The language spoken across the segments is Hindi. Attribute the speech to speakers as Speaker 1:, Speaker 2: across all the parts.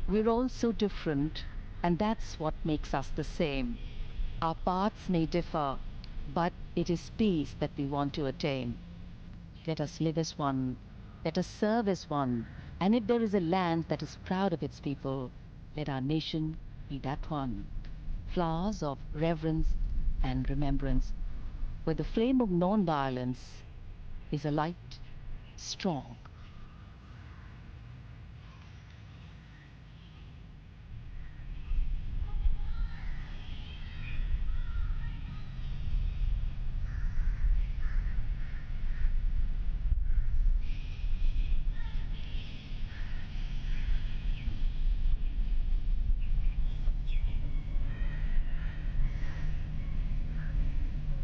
Speaker 1: We're all so different, and that's what makes us the same. Our paths may differ, but it is peace that we want to attain. Let us live as one, let us serve as one, and if there is a land that is proud of its people, let our nation be that one. Flowers of reverence and remembrance, where the flame of non-violence is alight, strong.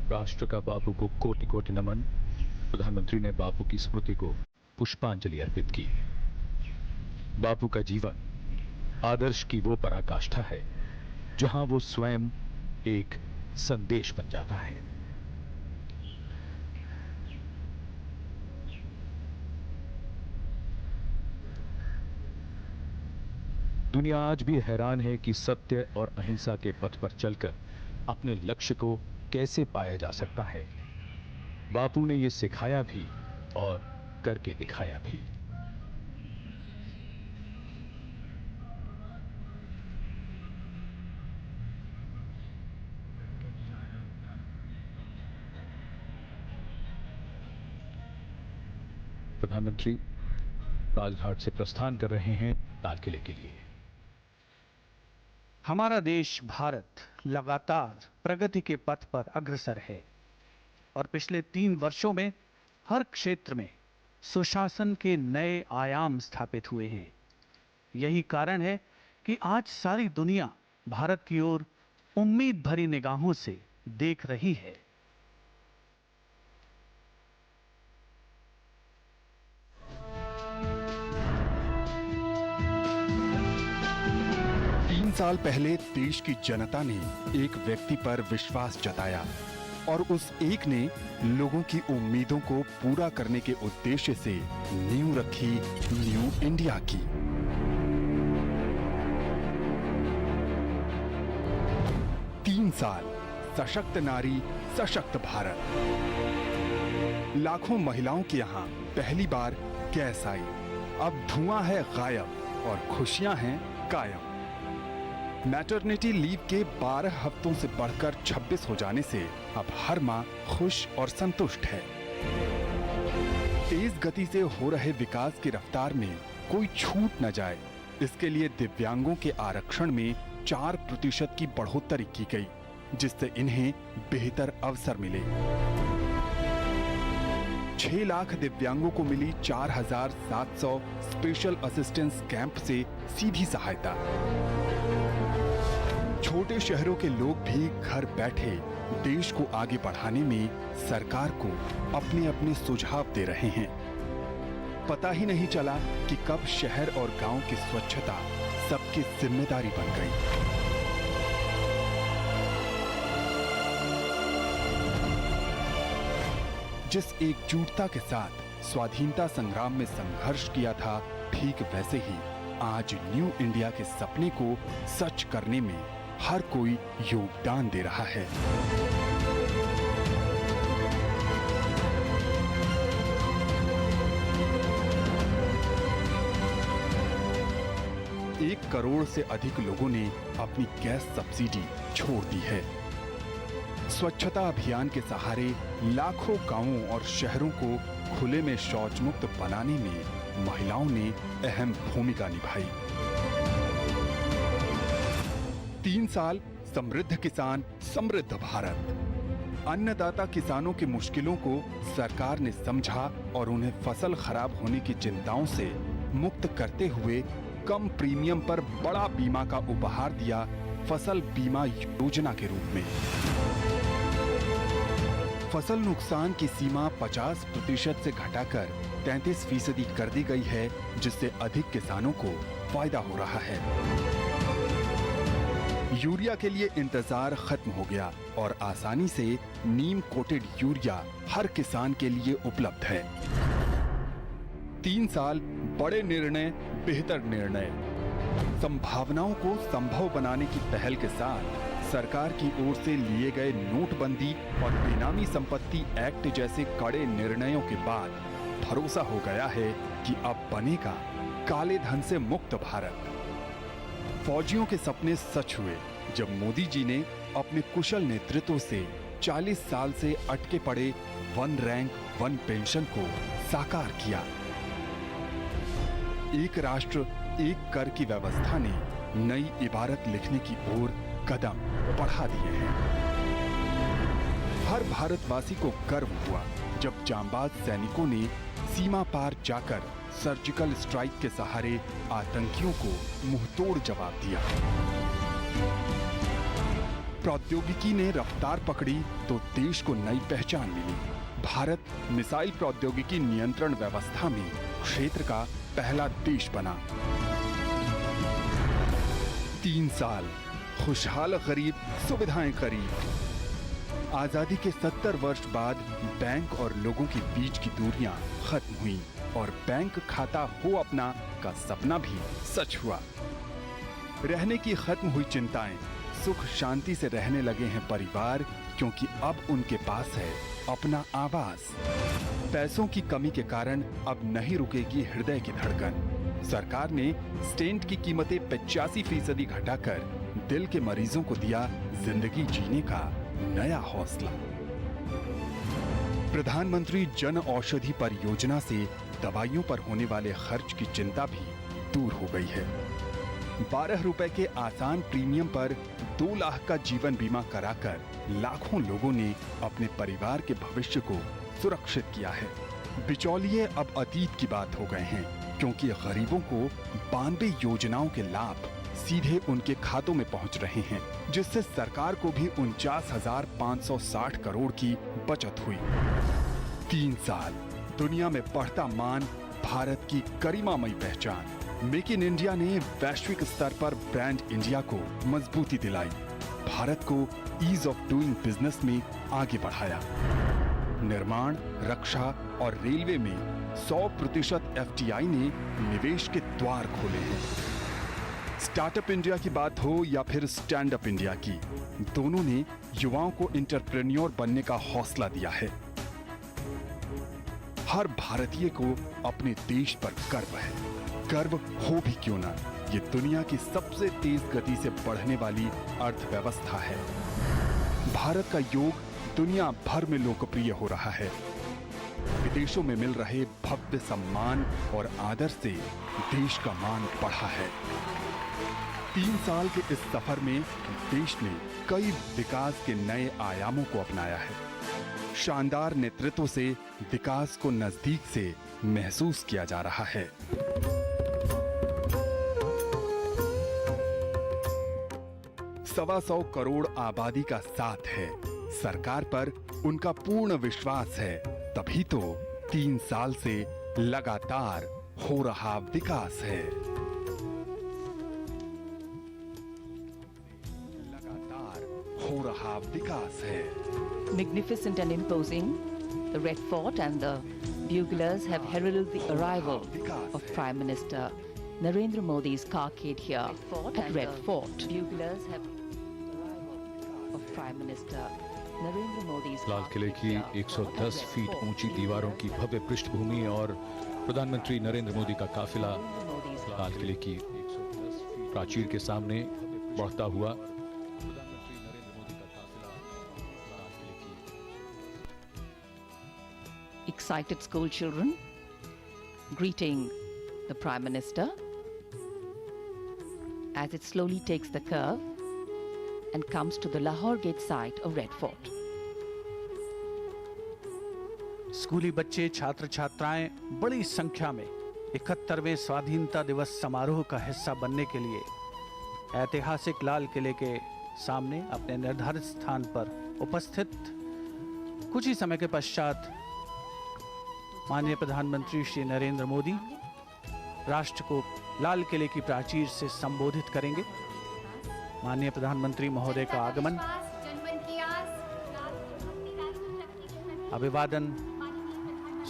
Speaker 2: राष्ट्र का बापू को कोटि कोटि नमन। प्रधानमंत्री ने बापू की स्मृति को पुष्पांजलि अर्पित की। बापू का जीवन आदर्श की वो पराकाष्ठा है जहां वो स्वयं एक संदेश बन जाता है। दुनिया आज भी हैरान है कि सत्य और अहिंसा के पथ पर चलकर अपने लक्ष्य को कैसे पाया जा सकता है। बापू ने यह सिखाया भी और करके दिखाया भी। प्रधानमंत्री राजघाट से प्रस्थान कर रहे हैं लाल किले के लिए।
Speaker 3: हमारा देश भारत लगातार प्रगति के पथ पर अग्रसर है और पिछले 3 वर्षों में हर क्षेत्र में सुशासन के नए आयाम स्थापित हुए हैं। यही कारण है कि आज सारी दुनिया भारत की ओर उम्मीद भरी निगाहों से देख रही है।
Speaker 4: साल पहले देश की जनता ने एक व्यक्ति पर विश्वास जताया और उस एक ने लोगों की उम्मीदों को पूरा करने के उद्देश्य से नींव रखी न्यू इंडिया की। तीन साल सशक्त नारी सशक्त भारत। लाखों महिलाओं के यहाँ पहली बार गैस आई, अब धुआं है गायब और खुशियां हैं कायम। मैटरनिटी लीव के 12 हफ्तों से बढ़कर 26 हो जाने से अब हर मां खुश और संतुष्ट है। तेज गति से हो रहे विकास की रफ्तार में कोई छूट न जाए, इसके लिए दिव्यांगों के आरक्षण में 4% की बढ़ोतरी की गई, जिससे इन्हें बेहतर अवसर मिले। 6 लाख दिव्यांगों को मिली 4700 स्पेशल असिस्टेंस कैंप से सीधी सहायता। छोटे शहरों के लोग भी घर बैठे देश को आगे बढ़ाने में सरकार को अपने अपने सुझाव दे रहे हैं। पता ही नहीं चला कि कब शहर और गांव की स्वच्छता सबकी जिम्मेदारी बन गई। जिस एकजुटता के साथ स्वाधीनता संग्राम में संघर्ष किया था, ठीक वैसे ही आज न्यू इंडिया के सपने को सच करने में हर कोई योगदान दे रहा है। एक करोड़ से अधिक लोगों ने अपनी गैस सब्सिडी छोड़ दी है। स्वच्छता अभियान के सहारे लाखों गांवों और शहरों को खुले में शौच मुक्त बनाने में महिलाओं ने अहम भूमिका निभाई। 3 साल समृद्ध किसान समृद्ध भारत। अन्नदाता किसानों की मुश्किलों को सरकार ने समझा और उन्हें फसल खराब होने की चिंताओं से मुक्त करते हुए कम प्रीमियम पर बड़ा बीमा का उपहार दिया, फसल बीमा योजना के रूप में। फसल नुकसान की सीमा 50% से घटाकर 33% कर दी गई है, जिससे अधिक किसानों को फायदा हो रहा है। यूरिया के लिए इंतजार खत्म हो गया और आसानी से नीम कोटेड यूरिया हर किसान के लिए उपलब्ध है। 3 साल बड़े निर्णय, बेहतर निर्णय। संभावनाओं को संभव बनाने की पहल के साथ सरकार की ओर से लिए गए नोटबंदी और बेनामी संपत्ति एक्ट जैसे कड़े निर्णयों के बाद भरोसा हो गया है कि अब बनेगा काले धन से मुक्त भारत। फौजियों के सपने सच हुए जब मोदी जी ने अपने कुशल नेतृत्व से 40 साल से अटके पड़े वन रैंक वन पेंशन को साकार किया। एक राष्ट्र एक कर की व्यवस्था ने नई इबारत लिखने की ओर कदम बढ़ा दिए हैं। हर भारतवासी को गर्व हुआ जब जांबाज सैनिकों ने सीमा पार जाकर सर्जिकल स्ट्राइक के सहारे आतंकियों को मुंहतोड़ जवाब दिया। प्रौद्योगिकी ने रफ्तार पकड़ी तो देश को नई पहचान मिली। भारत मिसाइल प्रौद्योगिकी नियंत्रण व्यवस्था में क्षेत्र का पहला देश बना। 3 साल खुशहाल गरीब, सुविधाएं करीब। आजादी के 70 वर्ष बाद बैंक और लोगों के बीच की दूरियां खत्म हुई और बैंक खाता हो अपना का सपना भी सच हुआ। रहने की खत्म हुई चिंताएं, सुख शांति से रहने लगे हैं परिवार, क्योंकि अब उनके पास है अपना आवास। पैसों की कमी के कारण अब नहीं रुकेगी हृदय की धड़कन। सरकार ने स्टेंट की कीमतें 85% घटाकर दिल के मरीजों को दिया जिंदगी जीने का नया हौसला। प्रधानमंत्री जन औषधि परियोजना से दवाइयों पर होने वाले खर्च की चिंता भी दूर हो गई है। 12 रुपए के आसान प्रीमियम पर 2 लाख का जीवन बीमा कराकर लाखों लोगों ने अपने परिवार के भविष्य को सुरक्षित किया है। बिचौलिए अब अतीत की बात हो गए हैं, क्योंकि गरीबों को 92 योजनाओं के लाभ सीधे उनके खातों में पहुंच रहे हैं, जिससे सरकार को भी 49,560 करोड़ की बचत हुई। 3 साल दुनिया में बढ़ता मान, भारत की गरिमामयी पहचान। मेक इन इंडिया ने वैश्विक स्तर पर ब्रांड इंडिया को मजबूती दिलाई, भारत को ईज ऑफ डूइंग बिजनेस में आगे बढ़ाया। निर्माण, रक्षा और रेलवे में 100% FDI ने निवेश के द्वार खोले हैं। स्टार्टअप इंडिया की बात हो या फिर स्टैंड अप इंडिया की, दोनों ने युवाओं को एंटरप्रेन्योर बनने का हौसला दिया है। हर भारतीय को अपने देश पर गर्व है। गर्व हो भी क्यों ना, ये दुनिया की सबसे तेज गति से बढ़ने वाली अर्थव्यवस्था है। भारत का योग दुनिया भर में लोकप्रिय हो रहा है। विदेशों में मिल रहे भव्य सम्मान और आदर से देश का मान बढ़ा है। 3 साल के इस सफर में देश ने कई विकास के नए आयामों को अपनाया है। शानदार नेतृत्व से विकास को नजदीक से महसूस किया जा रहा है। सवा 100 करोड़ आबादी का साथ है, सरकार पर उनका पूर्ण विश्वास है, तभी तो 3 साल से लगातार हो रहा विकास है। हो रहा विकास है।
Speaker 1: Magnificent and imposing, the Red Fort and the buglers have heralded the arrival of Prime Minister Narendra Modi's carcade here at Red Fort. Buglers have arrival of Prime Minister Narendra Modi's
Speaker 2: लाल किले की 110 फीट ऊंची दीवारों की भव्य पृष्ठभूमि और प्रधानमंत्री नरेंद्र मोदी का काफिला लाल किले की 110 फीट प्राचीर के सामने बढ़ता हुआ।
Speaker 1: Excited school children greeting the Prime Minister as it slowly takes the curve and comes to the Lahore Gate site of Red Fort.
Speaker 3: स्कूली बच्चे, छात्र छात्राएं बड़ी संख्या में 71वें स्वाधीनता दिवस समारोह का हिस्सा बनने के लिए ऐतिहासिक लाल किले के सामने अपने निर्धारित स्थान पर उपस्थित। कुछ ही समय के पश्चात माननीय प्रधानमंत्री श्री नरेंद्र मोदी राष्ट्र को लाल किले की प्राचीर से संबोधित करेंगे। माननीय प्रधानमंत्री महोदय का आगमन, अभिवादन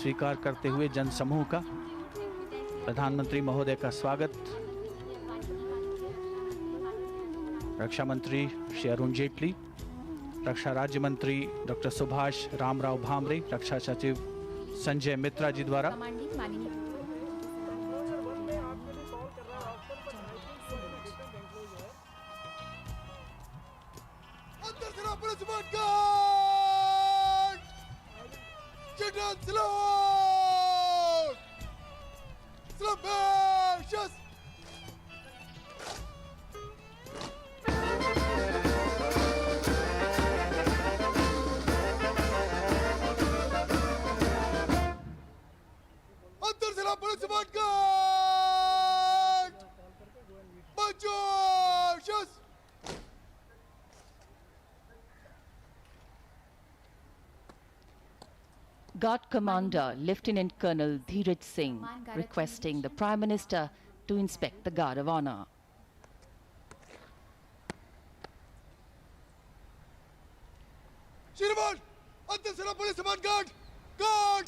Speaker 3: स्वीकार करते हुए जनसमूह का प्रधानमंत्री महोदय का स्वागत, रक्षा मंत्री श्री अरुण जेटली, रक्षा राज्य मंत्री डॉक्टर सुभाष रामराव भामरे, रक्षा सचिव संजय मित्रा जी द्वारा
Speaker 5: कमांडिंग माननीय
Speaker 6: अंतरसेना पुलिस कमांड गार्ड जनरल सलाम सलाम अंतरसेना पुलिस कमांड गार्ड बचाओ
Speaker 1: Guard Commander Lieutenant Colonel Dheeraj Singh requesting the Prime Minister to inspect the Guard of Honor.
Speaker 6: श्रीमान अंतरसेना पुलिस कमांड गार्ड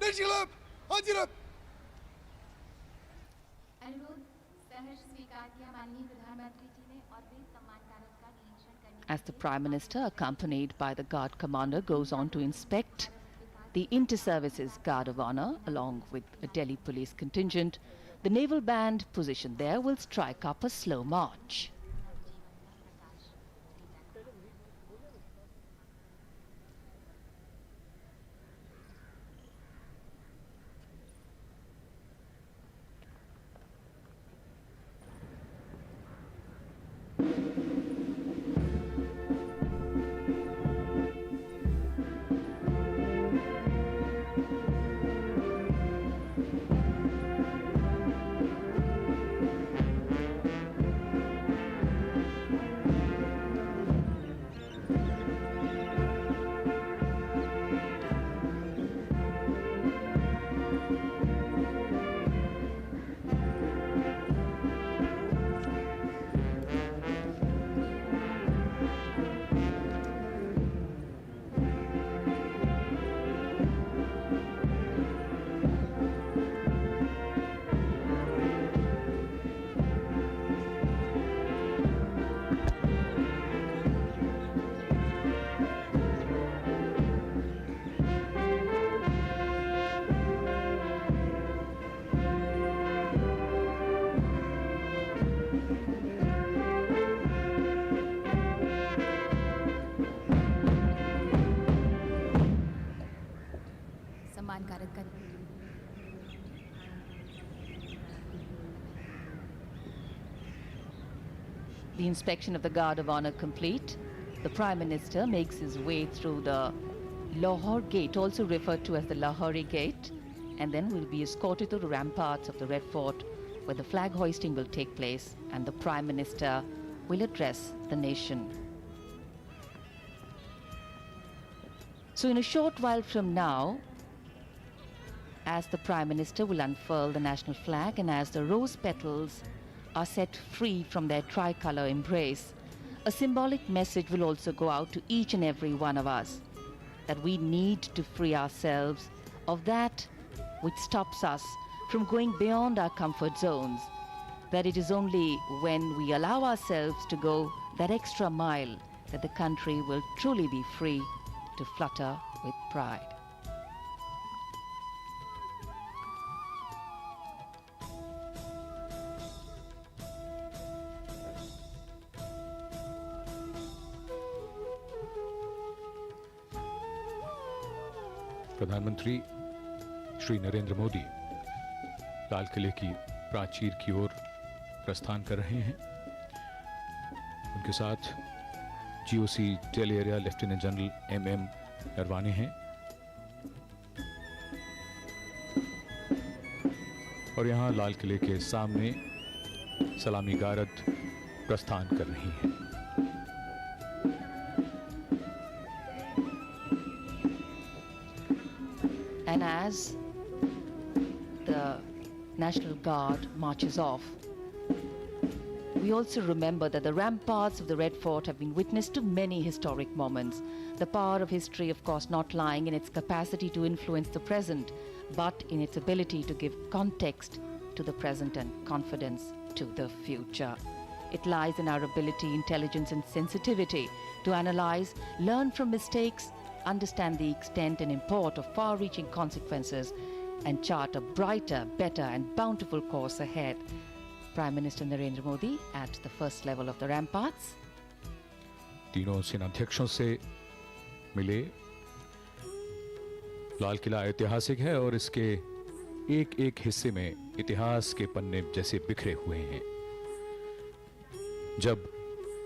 Speaker 6: नेशनल हाजिर
Speaker 5: अनुरोध सहर्ष स्वीकार किया माननीय प्रधानमंत्री जी ने और वे सम्मान कारक का निरीक्षण करने
Speaker 1: As the Prime Minister, accompanied by the Guard Commander, goes on to inspect the Inter-Services Guard of Honor along with a Delhi police contingent, the naval band positioned there will strike up a slow march.
Speaker 5: सम्मान कारक का
Speaker 1: The inspection of the Guard of Honor complete, the Prime Minister makes his way through the Lahore Gate, also referred to as the Lahori Gate, and then will be escorted to the ramparts of the Red Fort, where the flag hoisting will take place and the Prime Minister will address the nation. So in a short while from now, as the Prime Minister will unfurl the national flag and as the rose petals are set free from their tricolour embrace, a symbolic message will also go out to each and every one of us that we need to free ourselves of that which stops us from going beyond our comfort zones, that it is only when we allow ourselves to go that extra mile that the country will truly be free to flutter with pride.
Speaker 2: प्रधानमंत्री श्री नरेंद्र मोदी लाल किले की प्राचीर की ओर प्रस्थान कर रहे हैं। उनके साथ GOC tail area lieutenant general MM Naravane हैं और यहां लाल किले के सामने सलामी गारद प्रस्थान कर रही है।
Speaker 1: And as the National Guard marches off, we also remember that the ramparts of the Red Fort have been witness to many historic moments. The power of history, of course, not lying in its capacity to influence the present, but in its ability to give context to the present and confidence to the future. It lies in our ability, intelligence, and sensitivity to analyze, learn from mistakes, understand the extent and import of far reaching consequences, and chart a brighter, better, and bountiful course ahead. Prime Minister Narendra Modi at the first level of the ramparts.
Speaker 2: तीनों सेनाध्यक्षों से मिले। लाल किला ऐतिहासिक है और इसके एक एक हिस्से में इतिहास के पन्ने जैसे बिखरे हुए हैं। जब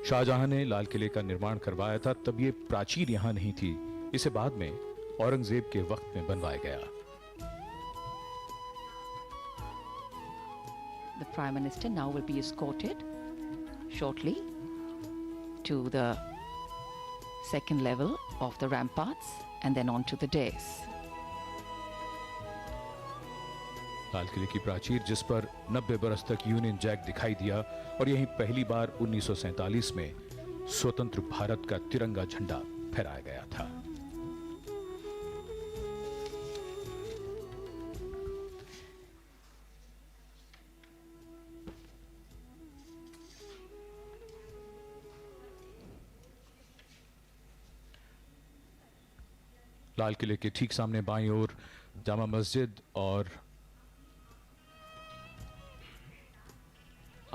Speaker 2: शाहजहां ने लाल किले का निर्माण करवाया था तब ये प्राचीर यहां नहीं थी, इसे बाद में औरंगजेब के वक्त में बनवाया गया।
Speaker 1: The Prime Minister now will be escorted shortly to the second level of the ramparts and then on to the dais.
Speaker 2: लाल किले की प्राचीर जिस पर 90 बरस तक यूनियन जैक दिखाई दिया और यहीं पहली बार 1947 में स्वतंत्र भारत का तिरंगा झंडा फहराया गया था। लाल किले के ठीक सामने बाईं ओर जामा मस्जिद और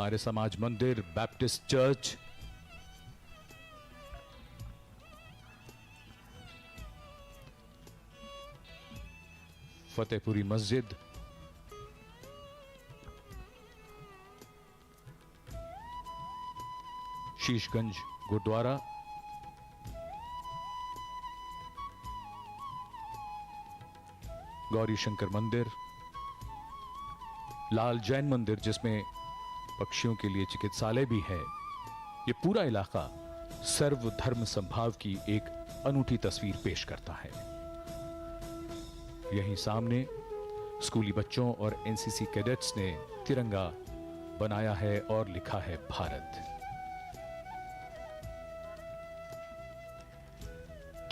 Speaker 2: आर्य समाज मंदिर, बैप्टिस्ट चर्च, फतेहपुरी मस्जिद, शीशगंज गुरुद्वारा, गौरी शंकर मंदिर, लाल जैन मंदिर जिसमें पक्षियों के लिए चिकित्सालय भी है। ये पूरा इलाका सर्वधर्म संभाव की एक अनूठी तस्वीर पेश करता है। यहीं सामने स्कूली बच्चों और एनसीसी कैडेट्स ने तिरंगा बनाया है और लिखा है Bharat.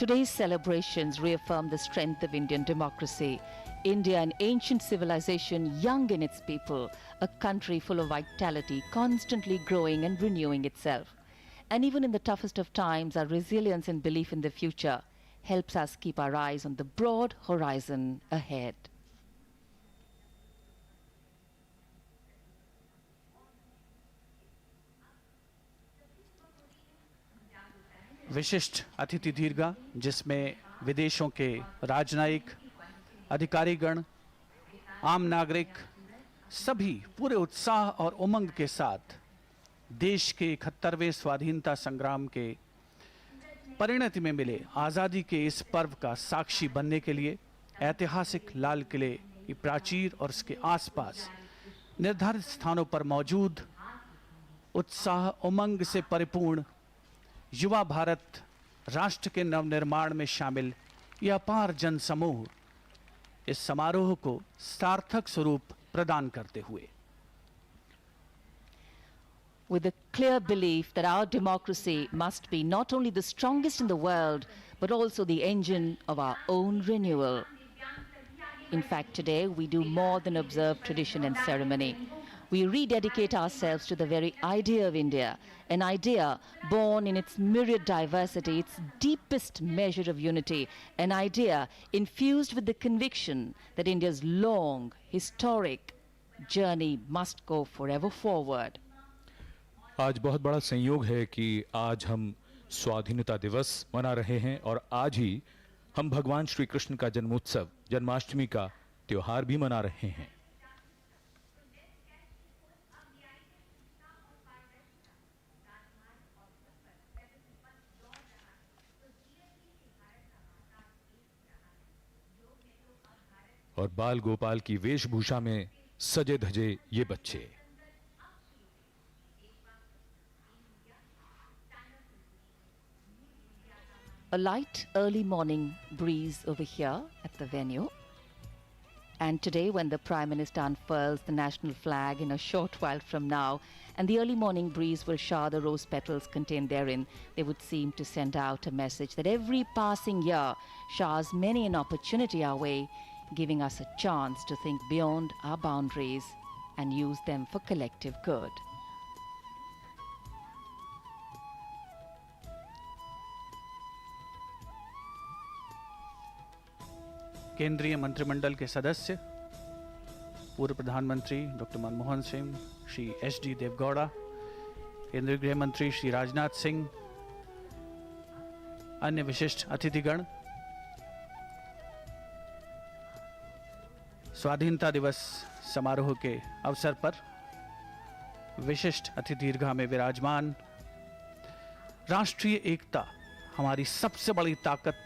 Speaker 1: Today's celebrations reaffirm the strength of Indian democracy. India, an ancient civilization, young in its people, a country full of vitality, constantly growing and renewing itself. And even in the toughest of times, our resilience and belief in the future helps us keep our eyes on the broad horizon ahead.
Speaker 3: विशिष्ट अतिथि दीर्घा जिसमें विदेशों के राजनयिक, अधिकारीगण, आम नागरिक सभी पूरे उत्साह और उमंग के साथ देश के 71वें स्वाधीनता संग्राम के परिणति में मिले आज़ादी के इस पर्व का साक्षी बनने के लिए ऐतिहासिक लाल किले की प्राचीर और उसके आसपास निर्धारित स्थानों पर मौजूद उत्साह उमंग से परिपूर्ण युवा भारत राष्ट्र के नवनिर्माण में शामिल यह अपार जनसमूह इस समारोह को सार्थक स्वरूप प्रदान करते हुए
Speaker 1: With a clear belief that our democracy must be not only the strongest in the world, but also the engine of our own renewal. In fact, today we do more than observe tradition and ceremony. We rededicate ourselves to the very idea of India, an idea born in its myriad diversity, its deepest measure of unity, an idea infused with the conviction that India's long, historic journey must go forever forward.
Speaker 2: आज बहुत बड़ा संयोग है कि आज हम स्वाधीनता दिवस मना रहे हैं और आज ही हम भगवान श्री कृष्ण का जन्मोत्सव जन्माष्टमी का त्योहार भी मना रहे हैं। और बाल गोपाल की वेशभूषा में सजे धजे ये बच्चे
Speaker 1: A light early morning breeze over here at the venue. And today, when the Prime Minister unfurls the national flag in a short while from now, and the early morning breeze will shower the rose petals contained therein, they would seem to send out a message that every passing year showers many an opportunity our way, giving us a chance to think beyond our boundaries and use them for collective good.
Speaker 3: केंद्रीय मंत्रिमंडल के सदस्य, पूर्व प्रधानमंत्री डॉक्टर मनमोहन सिंह, श्री एच.डी. देवगौड़ा, केंद्रीय गृह मंत्री श्री राजनाथ सिंह, अन्य विशिष्ट अतिथिगण, स्वाधीनता दिवस समारोह के अवसर पर विशिष्ट अतिथि दीर्घा में विराजमान, राष्ट्रीय एकता हमारी सबसे बड़ी ताकत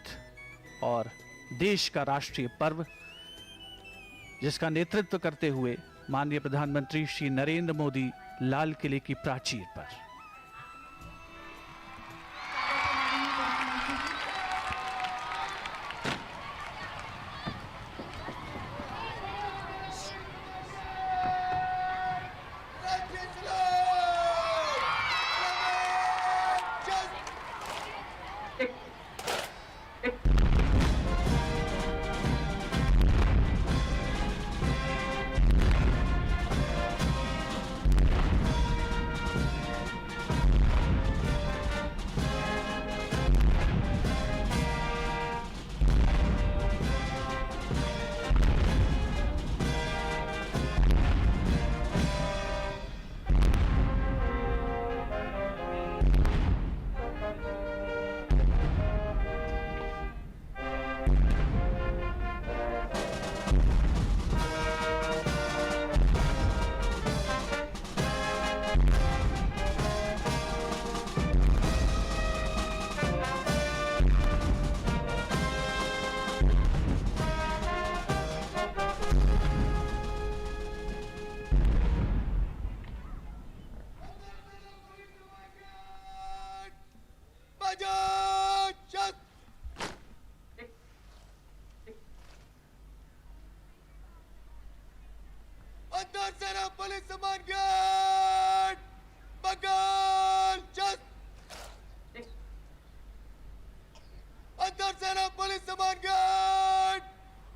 Speaker 3: और देश का राष्ट्रीय पर्व, जिसका नेतृत्व करते हुए माननीय प्रधानमंत्री श्री नरेंद्र मोदी लाल किले की प्राचीर पर
Speaker 6: सेना पुलिस सम्मान गार्ड बंगाल जस्ट अंतर सेना पुलिस सम्मान गार्ड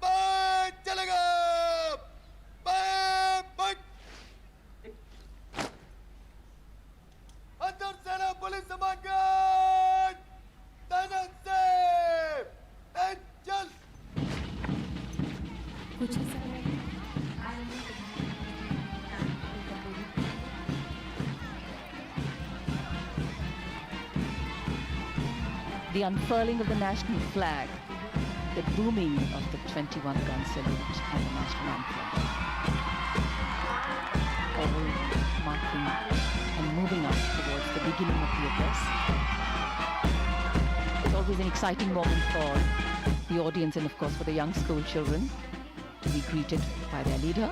Speaker 6: बंद चलेगा बंद अंतर सेना पुलिस सम्मान गार्ड तैनात से चल
Speaker 5: कुछ समय
Speaker 1: The unfurling of the national flag, the booming of the 21-gun salute and the national anthem, all marking and moving us towards the beginning of the address. It's always an exciting moment for the audience and of course for the young school children to be greeted by their leader,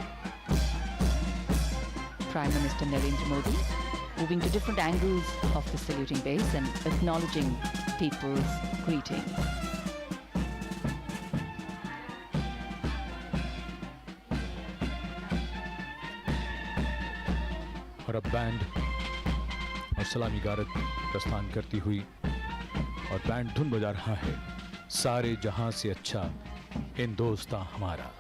Speaker 1: Prime Minister Narendra Modi, moving to different angles of the saluting base and acknowledging people's greeting.
Speaker 2: और अब बैंड और सलामी गारद प्रस्थान करती हुई और बैंड धुन बजा रहा है, सारे जहां से अच्छा हिंदुस्तां हमारा।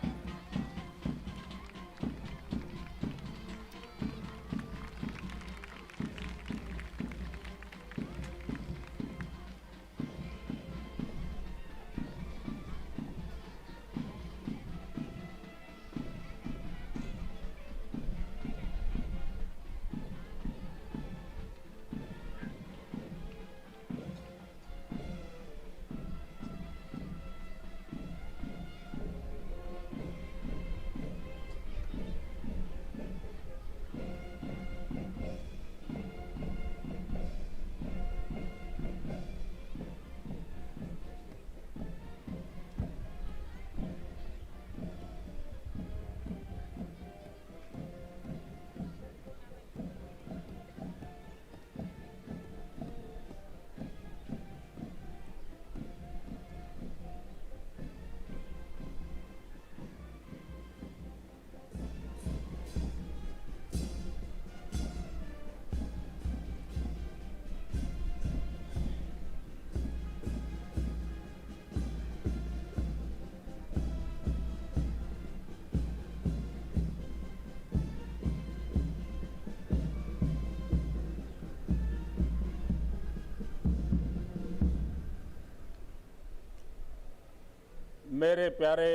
Speaker 7: मेरे प्यारे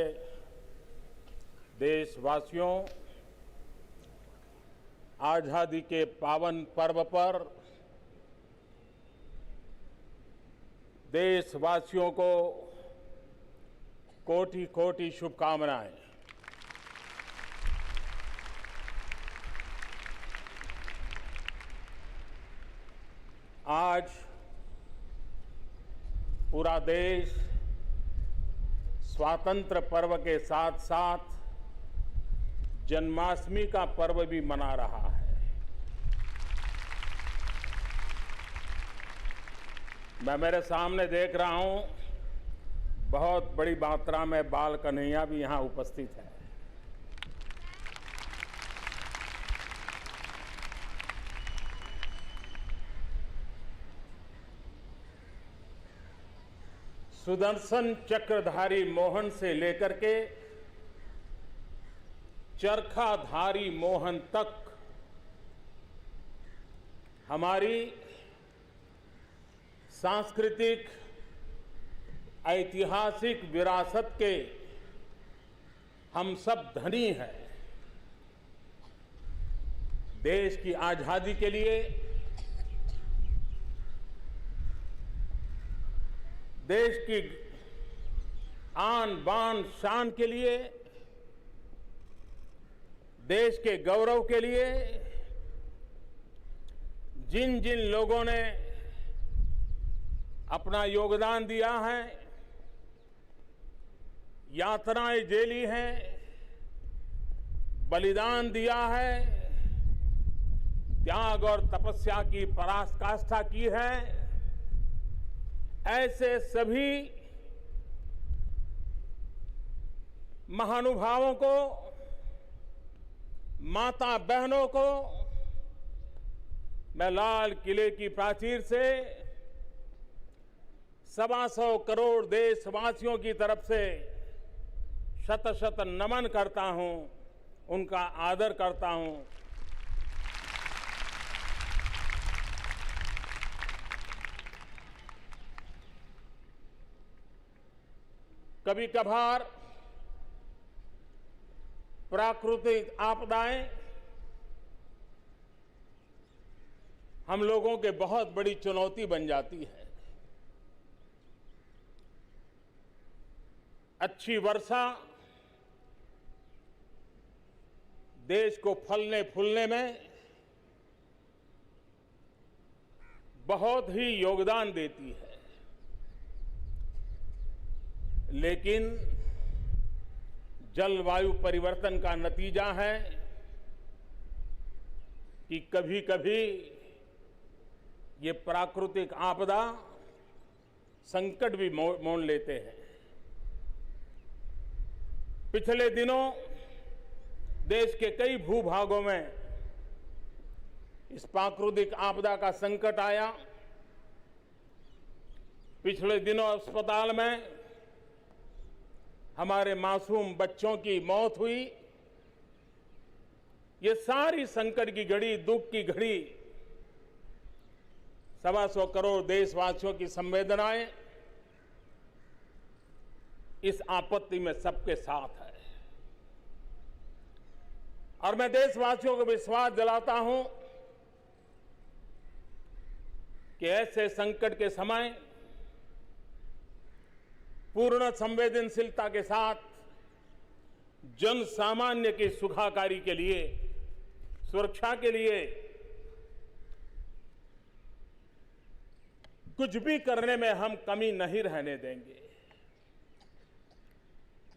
Speaker 7: देशवासियों, आजादी के पावन पर्व पर देशवासियों को कोटि कोटि शुभकामनाएं। आज पूरा देश स्वातंत्र्य पर्व के साथ साथ जन्माष्टमी का पर्व भी मना रहा है। मैं मेरे सामने देख रहा हूं, बहुत बड़ी मात्रा में बाल कन्हैया भी यहां उपस्थित है। सुदर्शन चक्रधारी मोहन से लेकर के चरखाधारी मोहन तक हमारी सांस्कृतिक ऐतिहासिक विरासत के हम सब धनी हैं। देश की आजादी के लिए, देश की आन बान शान के लिए, देश के गौरव के लिए जिन जिन लोगों ने अपना योगदान दिया है, यातनाएं झेली हैं, बलिदान दिया है, त्याग और तपस्या की पराकाष्ठा की है, ऐसे सभी महानुभावों को, माता बहनों को मैं लाल किले की प्राचीर से 125 करोड़ देशवासियों की तरफ से शत शत नमन करता हूं, उनका आदर करता हूं। कभी कभार प्राकृतिक आपदाएं हम लोगों के बहुत बड़ी चुनौती बन जाती है। अच्छी वर्षा देश को फलने फूलने में बहुत ही योगदान देती है, लेकिन जलवायु परिवर्तन का नतीजा है कि कभी कभी ये प्राकृतिक आपदा संकट भी मोल लेते हैं। पिछले दिनों देश के कई भूभागों में इस प्राकृतिक आपदा का संकट आया। पिछले दिनों अस्पताल में हमारे मासूम बच्चों की मौत हुई। ये सारी संकट की घड़ी, दुख की घड़ी 125 करोड़ देशवासियों की संवेदनाएं इस आपत्ति में सबके साथ है। और मैं देशवासियों को विश्वास दिलाता हूं कि ऐसे संकट के समय पूर्ण संवेदनशीलता के साथ जन सामान्य की सुखाकारी के लिए, सुरक्षा के लिए कुछ भी करने में हम कमी नहीं रहने देंगे।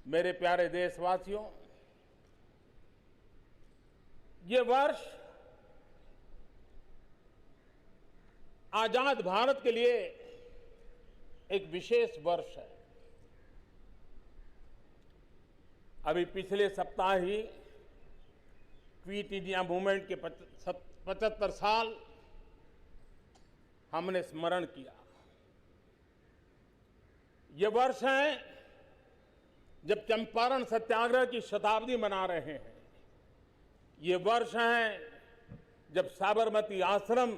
Speaker 7: मेरे प्यारे देशवासियों, ये वर्ष आजाद भारत के लिए एक विशेष वर्ष है। अभी पिछले सप्ताह ही क्विट इंडिया मूवमेंट के 75 साल हमने स्मरण किया। ये वर्ष है जब चंपारण सत्याग्रह की शताब्दी मना रहे हैं। ये वर्ष है जब साबरमती आश्रम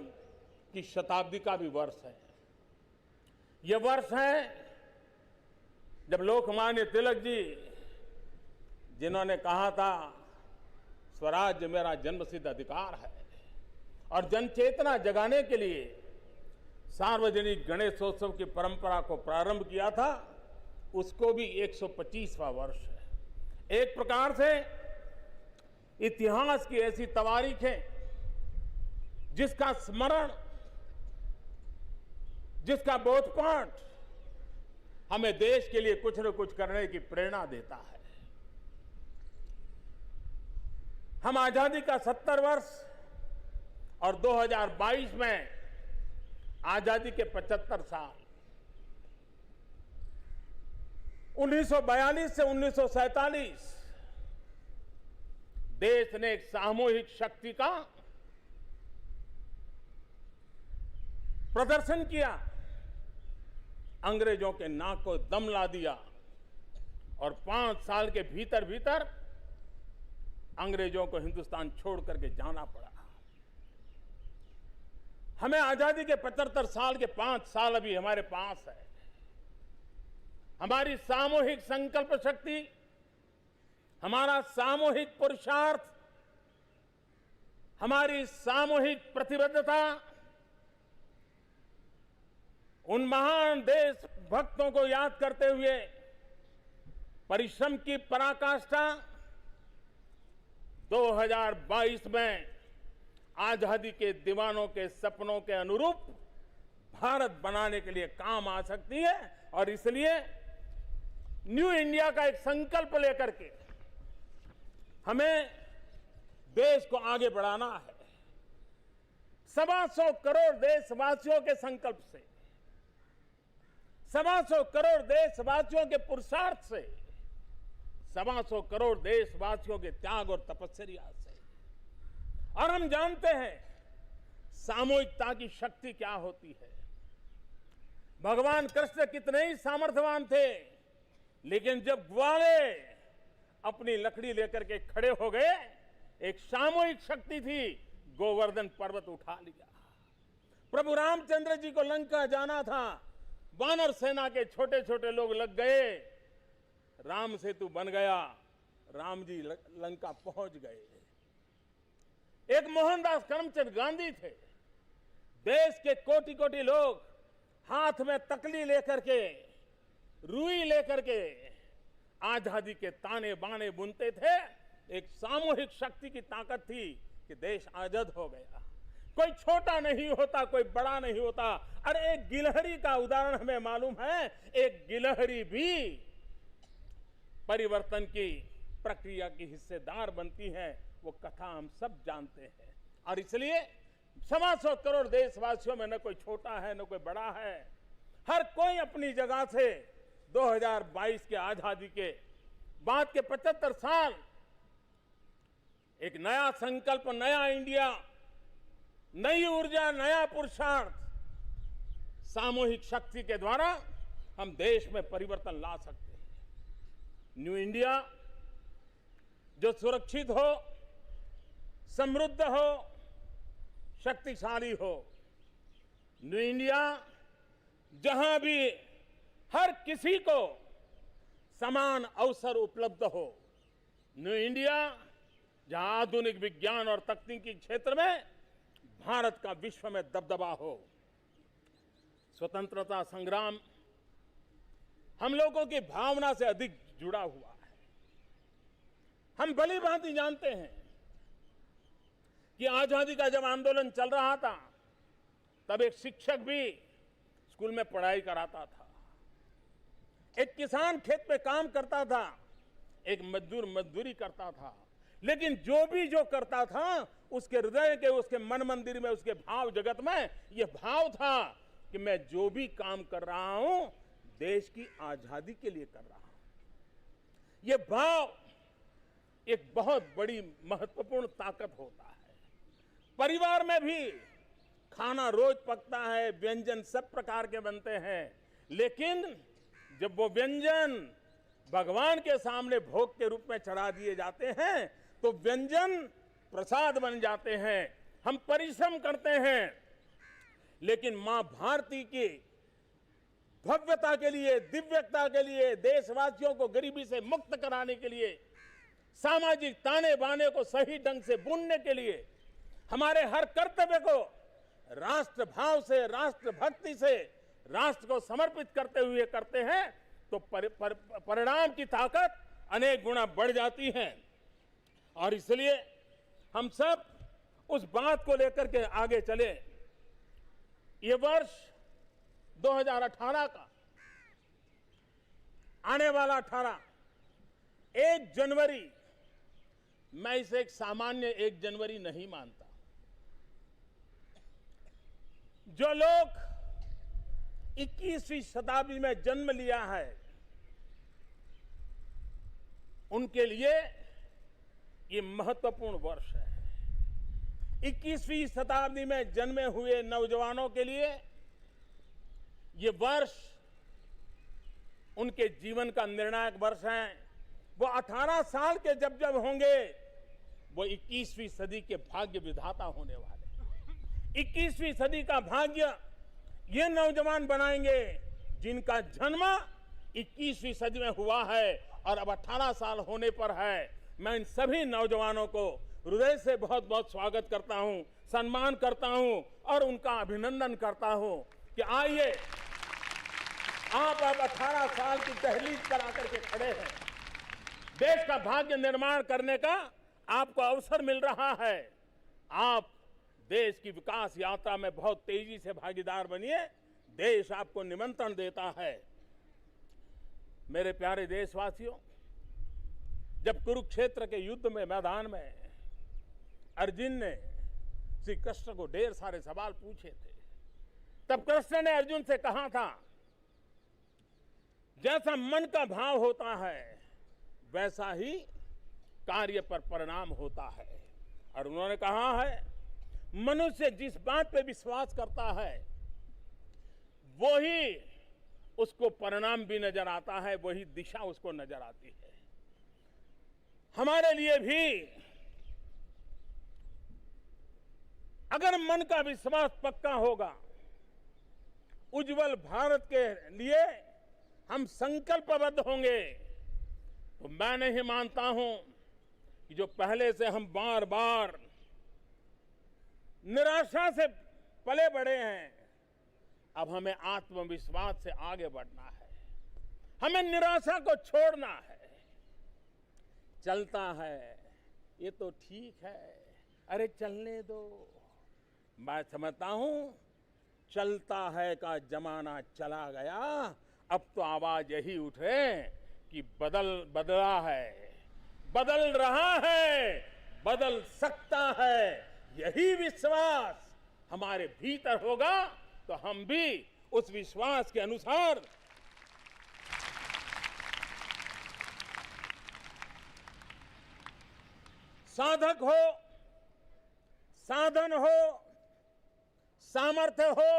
Speaker 7: की शताब्दी का भी वर्ष है। ये वर्ष है जब लोकमान्य तिलक जी, जिन्होंने कहा था स्वराज्य मेरा जन्मसिद्ध अधिकार है, और जनचेतना जगाने के लिए सार्वजनिक गणेशोत्सव की परंपरा को प्रारंभ किया था, उसको भी 125वां वर्ष है। एक प्रकार से इतिहास की ऐसी तवारीखें जिसका स्मरण, जिसका बोधपाठ हमें देश के लिए कुछ न कुछ करने की प्रेरणा देता है। हम आजादी का 70 वर्ष और 2022 में आजादी के 75 साल, 1942 से 1947 देश ने एक सामूहिक शक्ति का प्रदर्शन किया, अंग्रेजों के नाक को दम ला दिया, और 5 साल के भीतर भीतर अंग्रेजों को हिंदुस्तान छोड़ करके जाना पड़ा। हमें आजादी के 75 साल के 5 साल अभी हमारे पास है। हमारी सामूहिक संकल्प शक्ति, हमारा सामूहिक पुरुषार्थ, हमारी सामूहिक प्रतिबद्धता उन महान देशभक्तों को याद करते हुए परिश्रम की पराकाष्ठा 2022 में आजादी के दीवानों के सपनों के अनुरूप भारत बनाने के लिए काम आ सकती है। और इसलिए न्यू इंडिया का एक संकल्प लेकर के हमें देश को आगे बढ़ाना है। 125 करोड़ देशवासियों के संकल्प से, 125 करोड़ देशवासियों के पुरुषार्थ से, 125 करोड़ देशवासियों के त्याग और तपस्या से। और हम जानते हैं सामूहिकता की शक्ति क्या होती है। भगवान कृष्ण कितने ही सामर्थ्यवान थे, लेकिन जब ग्वाले अपनी लकड़ी लेकर के खड़े हो गए, एक सामूहिक शक्ति थी, गोवर्धन पर्वत उठा लिया। प्रभु रामचंद्र जी को लंका जाना था, वानर सेना के छोटे छोटे लोग लग गए, राम सेतु बन गया, राम जी लंका पहुंच गए। एक मोहनदास करमचंद गांधी थे, देश के कोटि कोटि लोग हाथ में तकली लेकर के, रुई लेकर के आजादी के ताने बाने बुनते थे। एक सामूहिक शक्ति की ताकत थी कि देश आजाद हो गया। कोई छोटा नहीं होता, कोई बड़ा नहीं होता। अरे एक गिलहरी का उदाहरण हमें मालूम है, एक गिलहरी भी परिवर्तन की प्रक्रिया की हिस्सेदार बनती है। वो कथा हम सब जानते हैं। और इसलिए 125 करोड़ देशवासियों में न कोई छोटा है न कोई बड़ा है, हर कोई अपनी जगह से 2022 के आजादी के बाद के 75 साल एक नया संकल्प, नया इंडिया, नई ऊर्जा, नया पुरुषार्थ, सामूहिक शक्ति के द्वारा हम देश में परिवर्तन ला सकते हैं। न्यू इंडिया जो सुरक्षित हो, समृद्ध हो, शक्तिशाली हो। न्यू इंडिया जहां भी हर किसी को समान अवसर उपलब्ध हो। न्यू इंडिया जहां आधुनिक विज्ञान और तकनीकी क्षेत्र में भारत का विश्व में दबदबा हो। स्वतंत्रता संग्राम हम लोगों की भावना से अधिक जुड़ा हुआ है। हम भली भांति जानते हैं कि आजादी का जब आंदोलन चल रहा था, तब एक शिक्षक भी स्कूल में पढ़ाई कराता था, एक किसान खेत पे काम करता था, एक मजदूर मजदूरी करता था। लेकिन जो भी जो करता था, उसके हृदय के, उसके मन मंदिर में, उसके भाव जगत में यह भाव था कि मैं जो भी काम कर रहा हूं, देश की आजादी के लिए कर रहा हूं। यह भाव एक बहुत बड़ी महत्वपूर्ण ताकत होता है। परिवार में भी खाना रोज पकता है, व्यंजन सब प्रकार के बनते हैं, लेकिन जब वो व्यंजन भगवान के सामने भोग के रूप में चढ़ा दिए जाते हैं, तो व्यंजन प्रसाद बन जाते हैं। हम परिश्रम करते हैं, लेकिन मां भारती की भव्यता के लिए, दिव्यता के लिए, देशवासियों को गरीबी से मुक्त कराने के लिए, सामाजिक ताने बाने को सही ढंग से बुनने के लिए, हमारे हर कर्तव्य को राष्ट्र भाव से, राष्ट्र भक्ति से, राष्ट्र को समर्पित करते हुए करते हैं तो परिणाम की ताकत अनेक गुना बढ़ जाती है। और इसलिए हम सब उस बात को लेकर के आगे चले। ये वर्ष 2018 का आने वाला 1 जनवरी, मैं इसे एक सामान्य 1 जनवरी नहीं मानता। जो लोग 21वीं शताब्दी में जन्म लिया है, उनके लिए ये महत्वपूर्ण वर्ष है। 21वीं शताब्दी में जन्मे हुए नौजवानों के लिए ये वर्ष उनके जीवन का निर्णायक वर्ष है। वो 18 साल के जब होंगे, वो 21वीं सदी के भाग्य विधाता होने वाले। 21वीं सदी का भाग्य ये नौजवान बनाएंगे जिनका जन्म 21वीं सदी में हुआ है और अब 18 साल होने पर है। मैं इन सभी नौजवानों को हृदय से बहुत बहुत स्वागत करता हूं, सम्मान करता हूं और उनका अभिनंदन करता हूं कि आइए, आप अब 18 साल की दहलीज पर आकर के खड़े हैं। देश का भाग्य निर्माण करने का आपको अवसर मिल रहा है। आप देश की विकास यात्रा में बहुत तेजी से भागीदार बनिए। देश आपको निमंत्रण देता है। मेरे प्यारे देशवासियों, जब कुरुक्षेत्र के युद्ध में मैदान में अर्जुन ने श्री कृष्ण को ढेर सारे सवाल पूछे थे, तब कृष्ण ने अर्जुन से कहा था, जैसा मन का भाव होता है वैसा ही कार्य पर परिणाम होता है। और उन्होंने कहा है, मनुष्य जिस बात पे विश्वास करता है वही उसको परिणाम भी नजर आता है, वही दिशा उसको नजर आती है। हमारे लिए भी अगर मन का विश्वास पक्का होगा, उज्जवल भारत के लिए हम संकल्पबद्ध होंगे, तो मैं नहीं मानता हूं कि जो पहले से हम बार बार निराशा से पले बढ़े हैं, अब हमें आत्मविश्वास से आगे बढ़ना है। हमें निराशा को छोड़ना है। चलता है, ये तो ठीक है, अरे चलने दो। मैं समझता हूं चलता है का जमाना चला गया, अब तो आवाज यही उठे कि बदला है, बदल रहा है, बदल सकता है। यही विश्वास हमारे भीतर होगा तो हम भी उस विश्वास के अनुसार साधक हो, साधन हो, सामर्थ्य हो,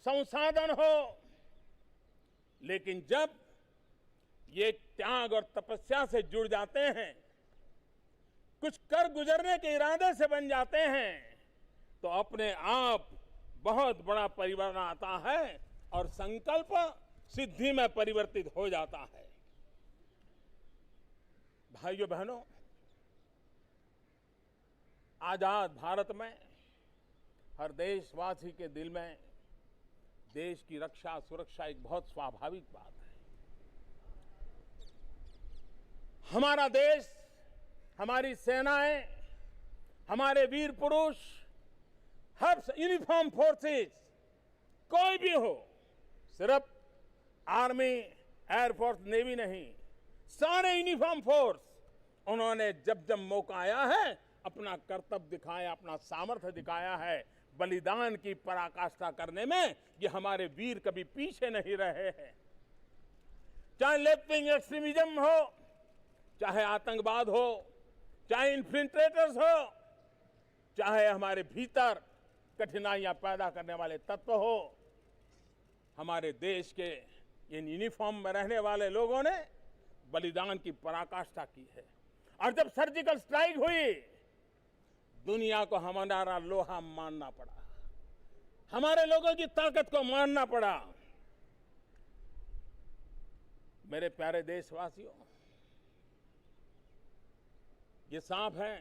Speaker 7: संसाधन हो, लेकिन जब ये त्याग और तपस्या से जुड़ जाते हैं, कुछ कर गुजरने के इरादे से बन जाते हैं, तो अपने आप बहुत बड़ा परिवर्तन आता है और संकल्प सिद्धि में परिवर्तित हो जाता है। भाइयों बहनों, आजाद भारत में हर देशवासी के दिल में देश की रक्षा सुरक्षा एक बहुत स्वाभाविक बात है। हमारा देश, हमारी सेनाएं, हमारे वीर पुरुष, हर यूनिफॉर्म फोर्सेस, कोई भी हो, सिर्फ आर्मी, एयरफोर्स, नेवी नहीं, सारे यूनिफॉर्म फोर्स, उन्होंने जब जब मौका आया है अपना कर्तव्य दिखाया, अपना सामर्थ्य दिखाया है। बलिदान की पराकाष्ठा करने में ये हमारे वीर कभी पीछे नहीं रहे हैं। चाहे लेफ्ट विंग एक्सट्रीमिज्म हो, चाहे आतंकवाद हो, चाहे इन्फिल्ट्रेटर्स हो, चाहे हमारे भीतर कठिनाइयां पैदा करने वाले तत्व हो, हमारे देश के इन यूनिफॉर्म में रहने वाले लोगों ने बलिदान की पराकाष्ठा की है। और जब सर्जिकल स्ट्राइक हुई, दुनिया को हमारा लोहा मानना पड़ा, हमारे लोगों की ताकत को मानना पड़ा। मेरे प्यारे देशवासियों, ये साफ है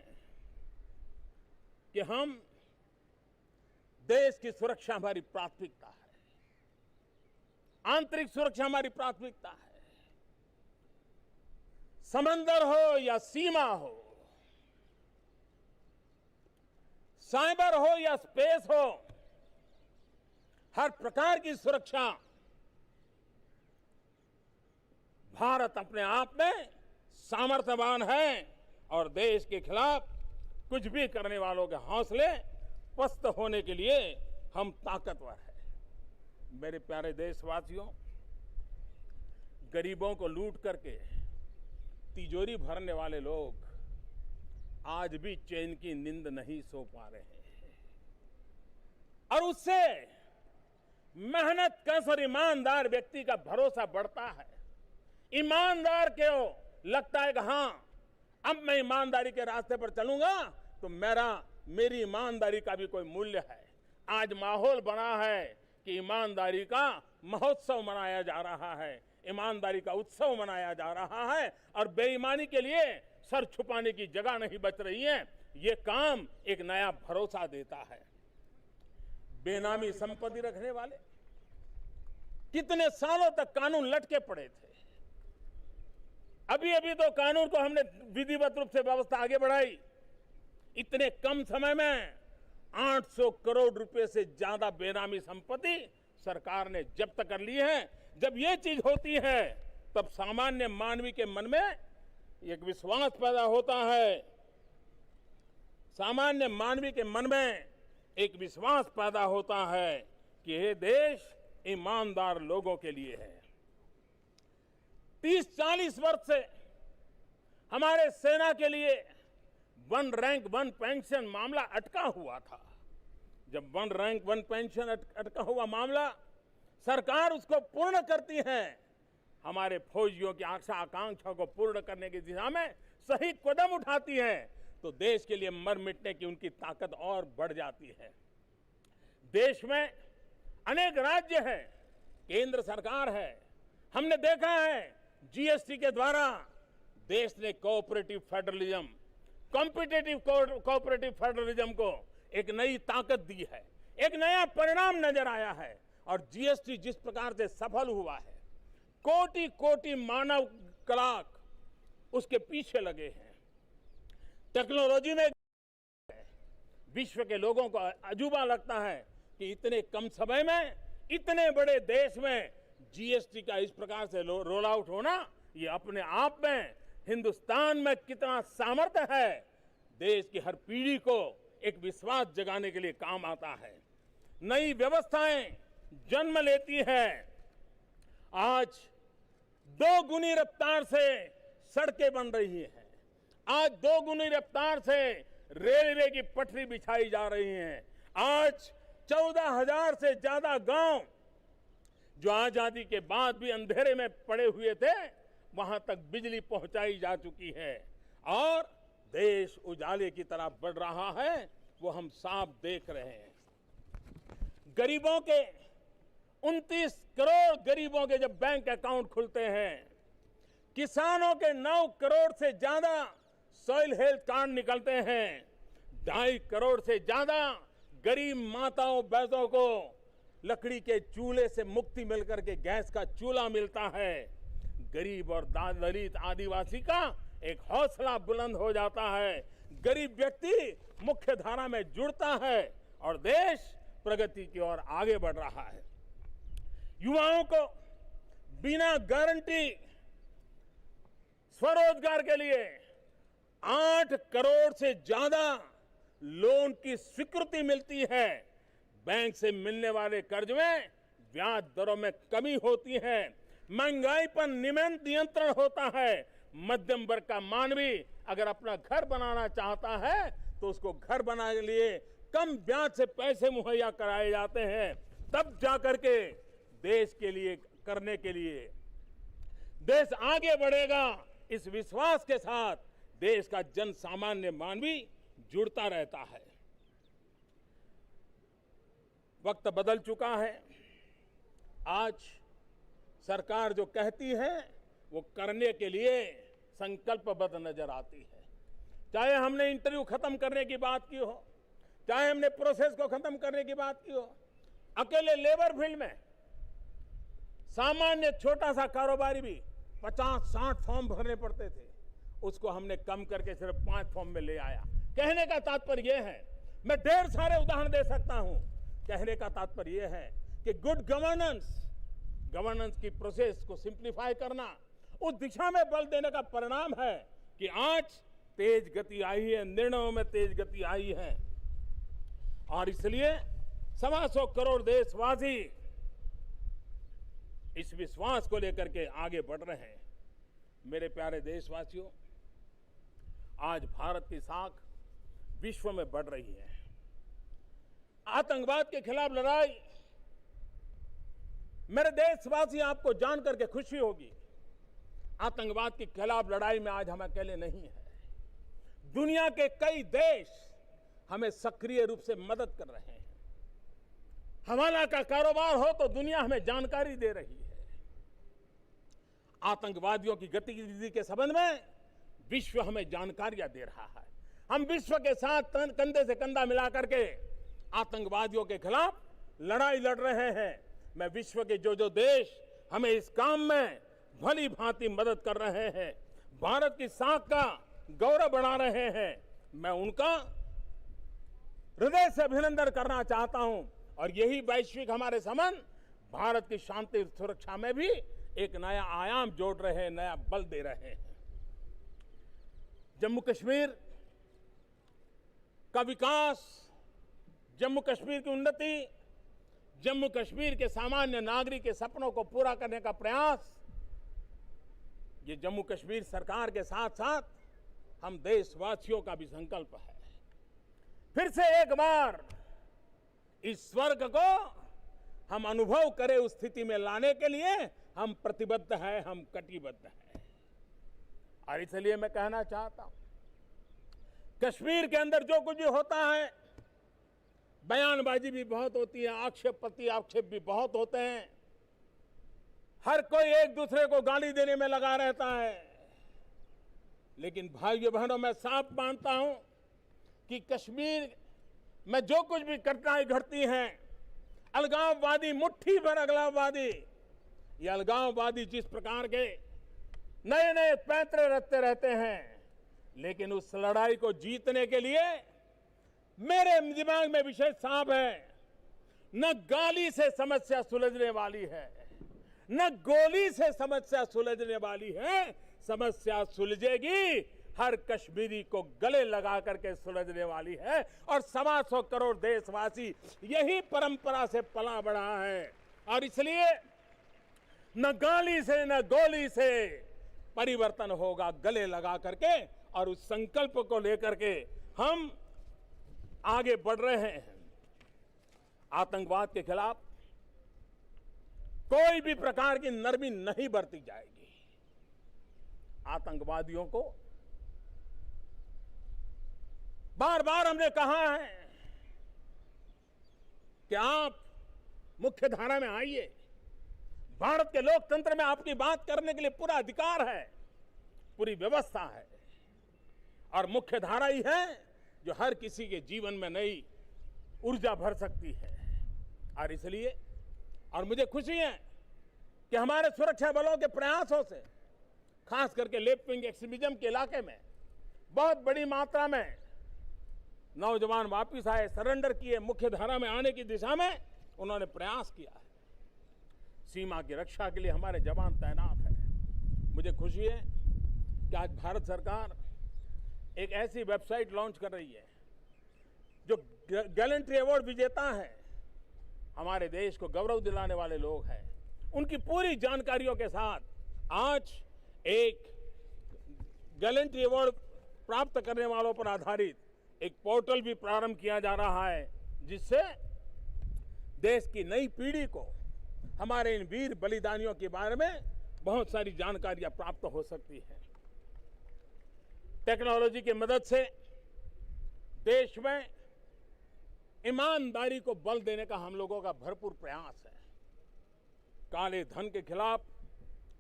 Speaker 7: कि हम देश की सुरक्षा हमारी प्राथमिकता है, आंतरिक सुरक्षा हमारी प्राथमिकता है। समंदर हो या सीमा हो, साइबर हो या स्पेस हो, हर प्रकार की सुरक्षा भारत अपने आप में सामर्थ्यवान है और देश के खिलाफ कुछ भी करने वालों के हौसले पस्त होने के लिए हम ताकतवर हैं। मेरे प्यारे देशवासियों, गरीबों को लूट करके तिजोरी भरने वाले लोग आज भी चैन की नींद नहीं सो पा रहे हैं और उससे मेहनत कश और ईमानदार व्यक्ति का भरोसा बढ़ता है। ईमानदार क्यों लगता है कि हाँ, अब मैं ईमानदारी के रास्ते पर चलूंगा तो मेरी ईमानदारी का भी कोई मूल्य है। आज माहौल बना है कि ईमानदारी का महोत्सव मनाया जा रहा है, ईमानदारी का उत्सव मनाया जा रहा है और बेईमानी के लिए सर छुपाने की जगह नहीं बच रही है। ये काम एक नया भरोसा देता है। बेनामी संपत्ति रखने वाले कितने सालों तक कानून लटके पड़े थे। अभी अभी तो कानून को हमने विधिवत रूप से व्यवस्था आगे बढ़ाई। इतने कम समय में 800 करोड़ रुपए से ज्यादा बेनामी संपत्ति सरकार ने जब्त कर ली है। जब ये चीज होती है तब सामान्य मानवी के मन में एक विश्वास पैदा होता है। सामान्य मानवी के मन में एक विश्वास पैदा होता है कि यह देश ईमानदार लोगों के लिए है। 30-40 वर्ष से हमारे सेना के लिए वन रैंक वन पेंशन मामला अटका हुआ था। जब वन रैंक वन पेंशन अटका हुआ मामला सरकार उसको पूर्ण करती है, हमारे फौजियों की आशा आकांक्षा को पूर्ण करने की दिशा में सही कदम उठाती है, तो देश के लिए मर मिटने की उनकी ताकत और बढ़ जाती है। देश में अनेक राज्य हैं, केंद्र सरकार है। हमने देखा है जीएसटी के द्वारा देश ने cooperative federalism, competitive cooperative federalism को एक नई ताकत दी है, एक नया परिणाम नजर आया है। और जीएसटी जिस प्रकार से सफल हुआ है, कोटि कोटि मानव कलाक उसके पीछे लगे हैं। टेक्नोलॉजी में विश्व के लोगों को अजूबा लगता है कि इतने कम समय में इतने बड़े देश में जीएसटी का इस प्रकार से रोल आउट होना, ये अपने आप में हिंदुस्तान में कितना सामर्थ्य है। देश की हर पीढ़ी को एक विश्वास जगाने के लिए काम आता है। नई व्यवस्थाएं जन्म लेती है। आज 2 गुनी रफ्तार से सड़कें बन रही हैं। आज 2 गुनी रफ्तार से रेलवे की पटरी बिछाई जा रही है। आज 14,000 से ज्यादा गांव जो आजादी के बाद भी अंधेरे में पड़े हुए थे, वहां तक बिजली पहुंचाई जा चुकी है और देश उजाले की तरफ बढ़ रहा है, वो हम साफ देख रहे हैं। गरीबों के 29 करोड़ गरीबों के जब बैंक अकाउंट खुलते हैं, किसानों के 9 करोड़ से ज्यादा सॉइल हेल्थ कार्ड निकलते हैं, 2.5 करोड़ से ज्यादा गरीब माताओं बहनों को लकड़ी के चूल्हे से मुक्ति मिलकर के गैस का चूल्हा मिलता है। गरीब और दलित आदिवासी का एक हौसला बुलंद हो जाता है। गरीब व्यक्ति मुख्य धारा में जुड़ता है और देश प्रगति की ओर आगे बढ़ रहा है। युवाओं को बिना गारंटी स्वरोजगार के लिए 8 करोड़ से ज्यादा लोन की स्वीकृति मिलती है। बैंक से मिलने वाले कर्ज में ब्याज दरों में कमी होती है। महंगाई पर नियंत्रण होता है। मध्यम वर्ग का मानवी अगर अपना घर बनाना चाहता है तो उसको घर बनाने के लिए कम ब्याज से पैसे मुहैया कराए जाते हैं। तब जाकर के देश के लिए करने के लिए देश आगे बढ़ेगा। इस विश्वास के साथ देश का जन सामान्य मानवी जुड़ता रहता है। वक्त बदल चुका है। आज सरकार जो कहती है वो करने के लिए संकल्पबद्ध नजर आती है। चाहे हमने इंटरव्यू खत्म करने की बात की हो, चाहे हमने प्रोसेस को खत्म करने की बात की हो, अकेले लेबर फील्ड में सामान्य छोटा सा कारोबारी भी 50-60 फॉर्म भरने पड़ते थे, उसको हमने कम करके सिर्फ 5 फॉर्म में ले आया। कहने का तात्पर्य यह है, मैं ढेर सारे उदाहरण दे सकता हूं, कहने का तात्पर्य यह है कि गुड गवर्नेंस की प्रोसेस को सिंप्लीफाई करना, उस दिशा में बल देने का परिणाम है कि आज तेज गति आई है, निर्णयों में तेज गति आई है। और इसलिए 125 करोड़ देशवासी इस विश्वास को लेकर के आगे बढ़ रहे हैं। मेरे प्यारे देशवासियों, आज भारत की साख विश्व में बढ़ रही है। आतंकवाद के खिलाफ लड़ाई, मेरे देशवासी आपको जान करके खुशी होगी, आतंकवाद के खिलाफ लड़ाई में आज हम अकेले नहीं हैं। दुनिया के कई देश हमें सक्रिय रूप से मदद कर रहे हैं। हवाला का कारोबार हो तो दुनिया हमें जानकारी दे रही है। आतंकवादियों की गतिविधि के संबंध में विश्व हमें जानकारियां दे रहा है। हम विश्व के साथ कंधे से कंधा मिला करके आतंकवादियों के खिलाफ लड़ाई लड़ रहे हैं। मैं विश्व के जो देश हमें इस काम में भली भांति मदद कर रहे हैं, भारत की साख का गौरव बढ़ा रहे हैं, मैं उनका हृदय से अभिनंदन करना चाहता हूं। और यही वैश्विक हमारे संबंध भारत की शांति सुरक्षा में भी एक नया आयाम जोड़ रहे हैं, नया बल दे रहे हैं। जम्मू कश्मीर का विकास, जम्मू कश्मीर की उन्नति, जम्मू कश्मीर के सामान्य नागरिक के सपनों को पूरा करने का प्रयास, ये जम्मू कश्मीर सरकार के साथ साथ हम देशवासियों का भी संकल्प है। फिर से एक बार इस स्वर्ग को हम अनुभव करें, उस स्थिति में लाने के लिए हम प्रतिबद्ध हैं, हम कटिबद्ध हैं। और इसलिए मैं कहना चाहता हूं, कश्मीर के अंदर जो कुछ भी होता है, बयानबाजी भी बहुत होती है, आक्षेप भी बहुत होते हैं, हर कोई एक दूसरे को गाली देने में लगा रहता है। लेकिन भाइयों बहनों, मैं साफ मानता हूं कि कश्मीर में जो कुछ भी घटनाएं घटती हैं, अलगाववादी, मुट्ठी भर अलगाववादी, ये अलगाववादी जिस प्रकार के नए नए पैंतरे रचते रहते हैं, लेकिन उस लड़ाई को जीतने के लिए मेरे दिमाग में विषय साफ है। न गाली से समस्या सुलझने वाली है, न गोली से समस्या सुलझने वाली है। समस्या सुलझेगी हर कश्मीरी को गले लगा करके सुलझने वाली है। और 125 करोड़ देशवासी यही परंपरा से पला बढ़ा है। और इसलिए न गाली से न गोली से परिवर्तन होगा, गले लगा करके। और उस संकल्प को लेकर के हम आगे बढ़ रहे हैं। आतंकवाद के खिलाफ कोई भी प्रकार की नरमी नहीं बरती जाएगी। आतंकवादियों को बार बार हमने कहा है कि आप मुख्य धारा में आइए। भारत के लोकतंत्र में आपकी बात करने के लिए पूरा अधिकार है, पूरी व्यवस्था है। और मुख्य धारा ही है जो हर किसी के जीवन में नई ऊर्जा भर सकती है। और इसलिए और मुझे खुशी है कि हमारे सुरक्षा बलों के प्रयासों से, खास करके लेफ्ट विंग एक्सट्रीमिज्म के इलाके में बहुत बड़ी मात्रा में नौजवान वापिस आए, सरेंडर किए, मुख्य धारा में आने की दिशा में उन्होंने प्रयास किया है। सीमा की रक्षा के लिए हमारे जवान तैनात हैं। मुझे खुशी है कि आज भारत सरकार एक ऐसी वेबसाइट लॉन्च कर रही है जो गैलेंट्री अवार्ड विजेता है, हमारे देश को गौरव दिलाने वाले लोग हैं, उनकी पूरी जानकारियों के साथ आज एक गैलेंट्री अवार्ड प्राप्त करने वालों पर आधारित एक पोर्टल भी प्रारंभ किया जा रहा है, जिससे देश की नई पीढ़ी को हमारे इन वीर बलिदानियों के बारे में बहुत सारी जानकारियां प्राप्त हो सकती है। टेक्नोलॉजी की मदद से देश में ईमानदारी को बल देने का हम लोगों का भरपूर प्रयास है। काले धन के खिलाफ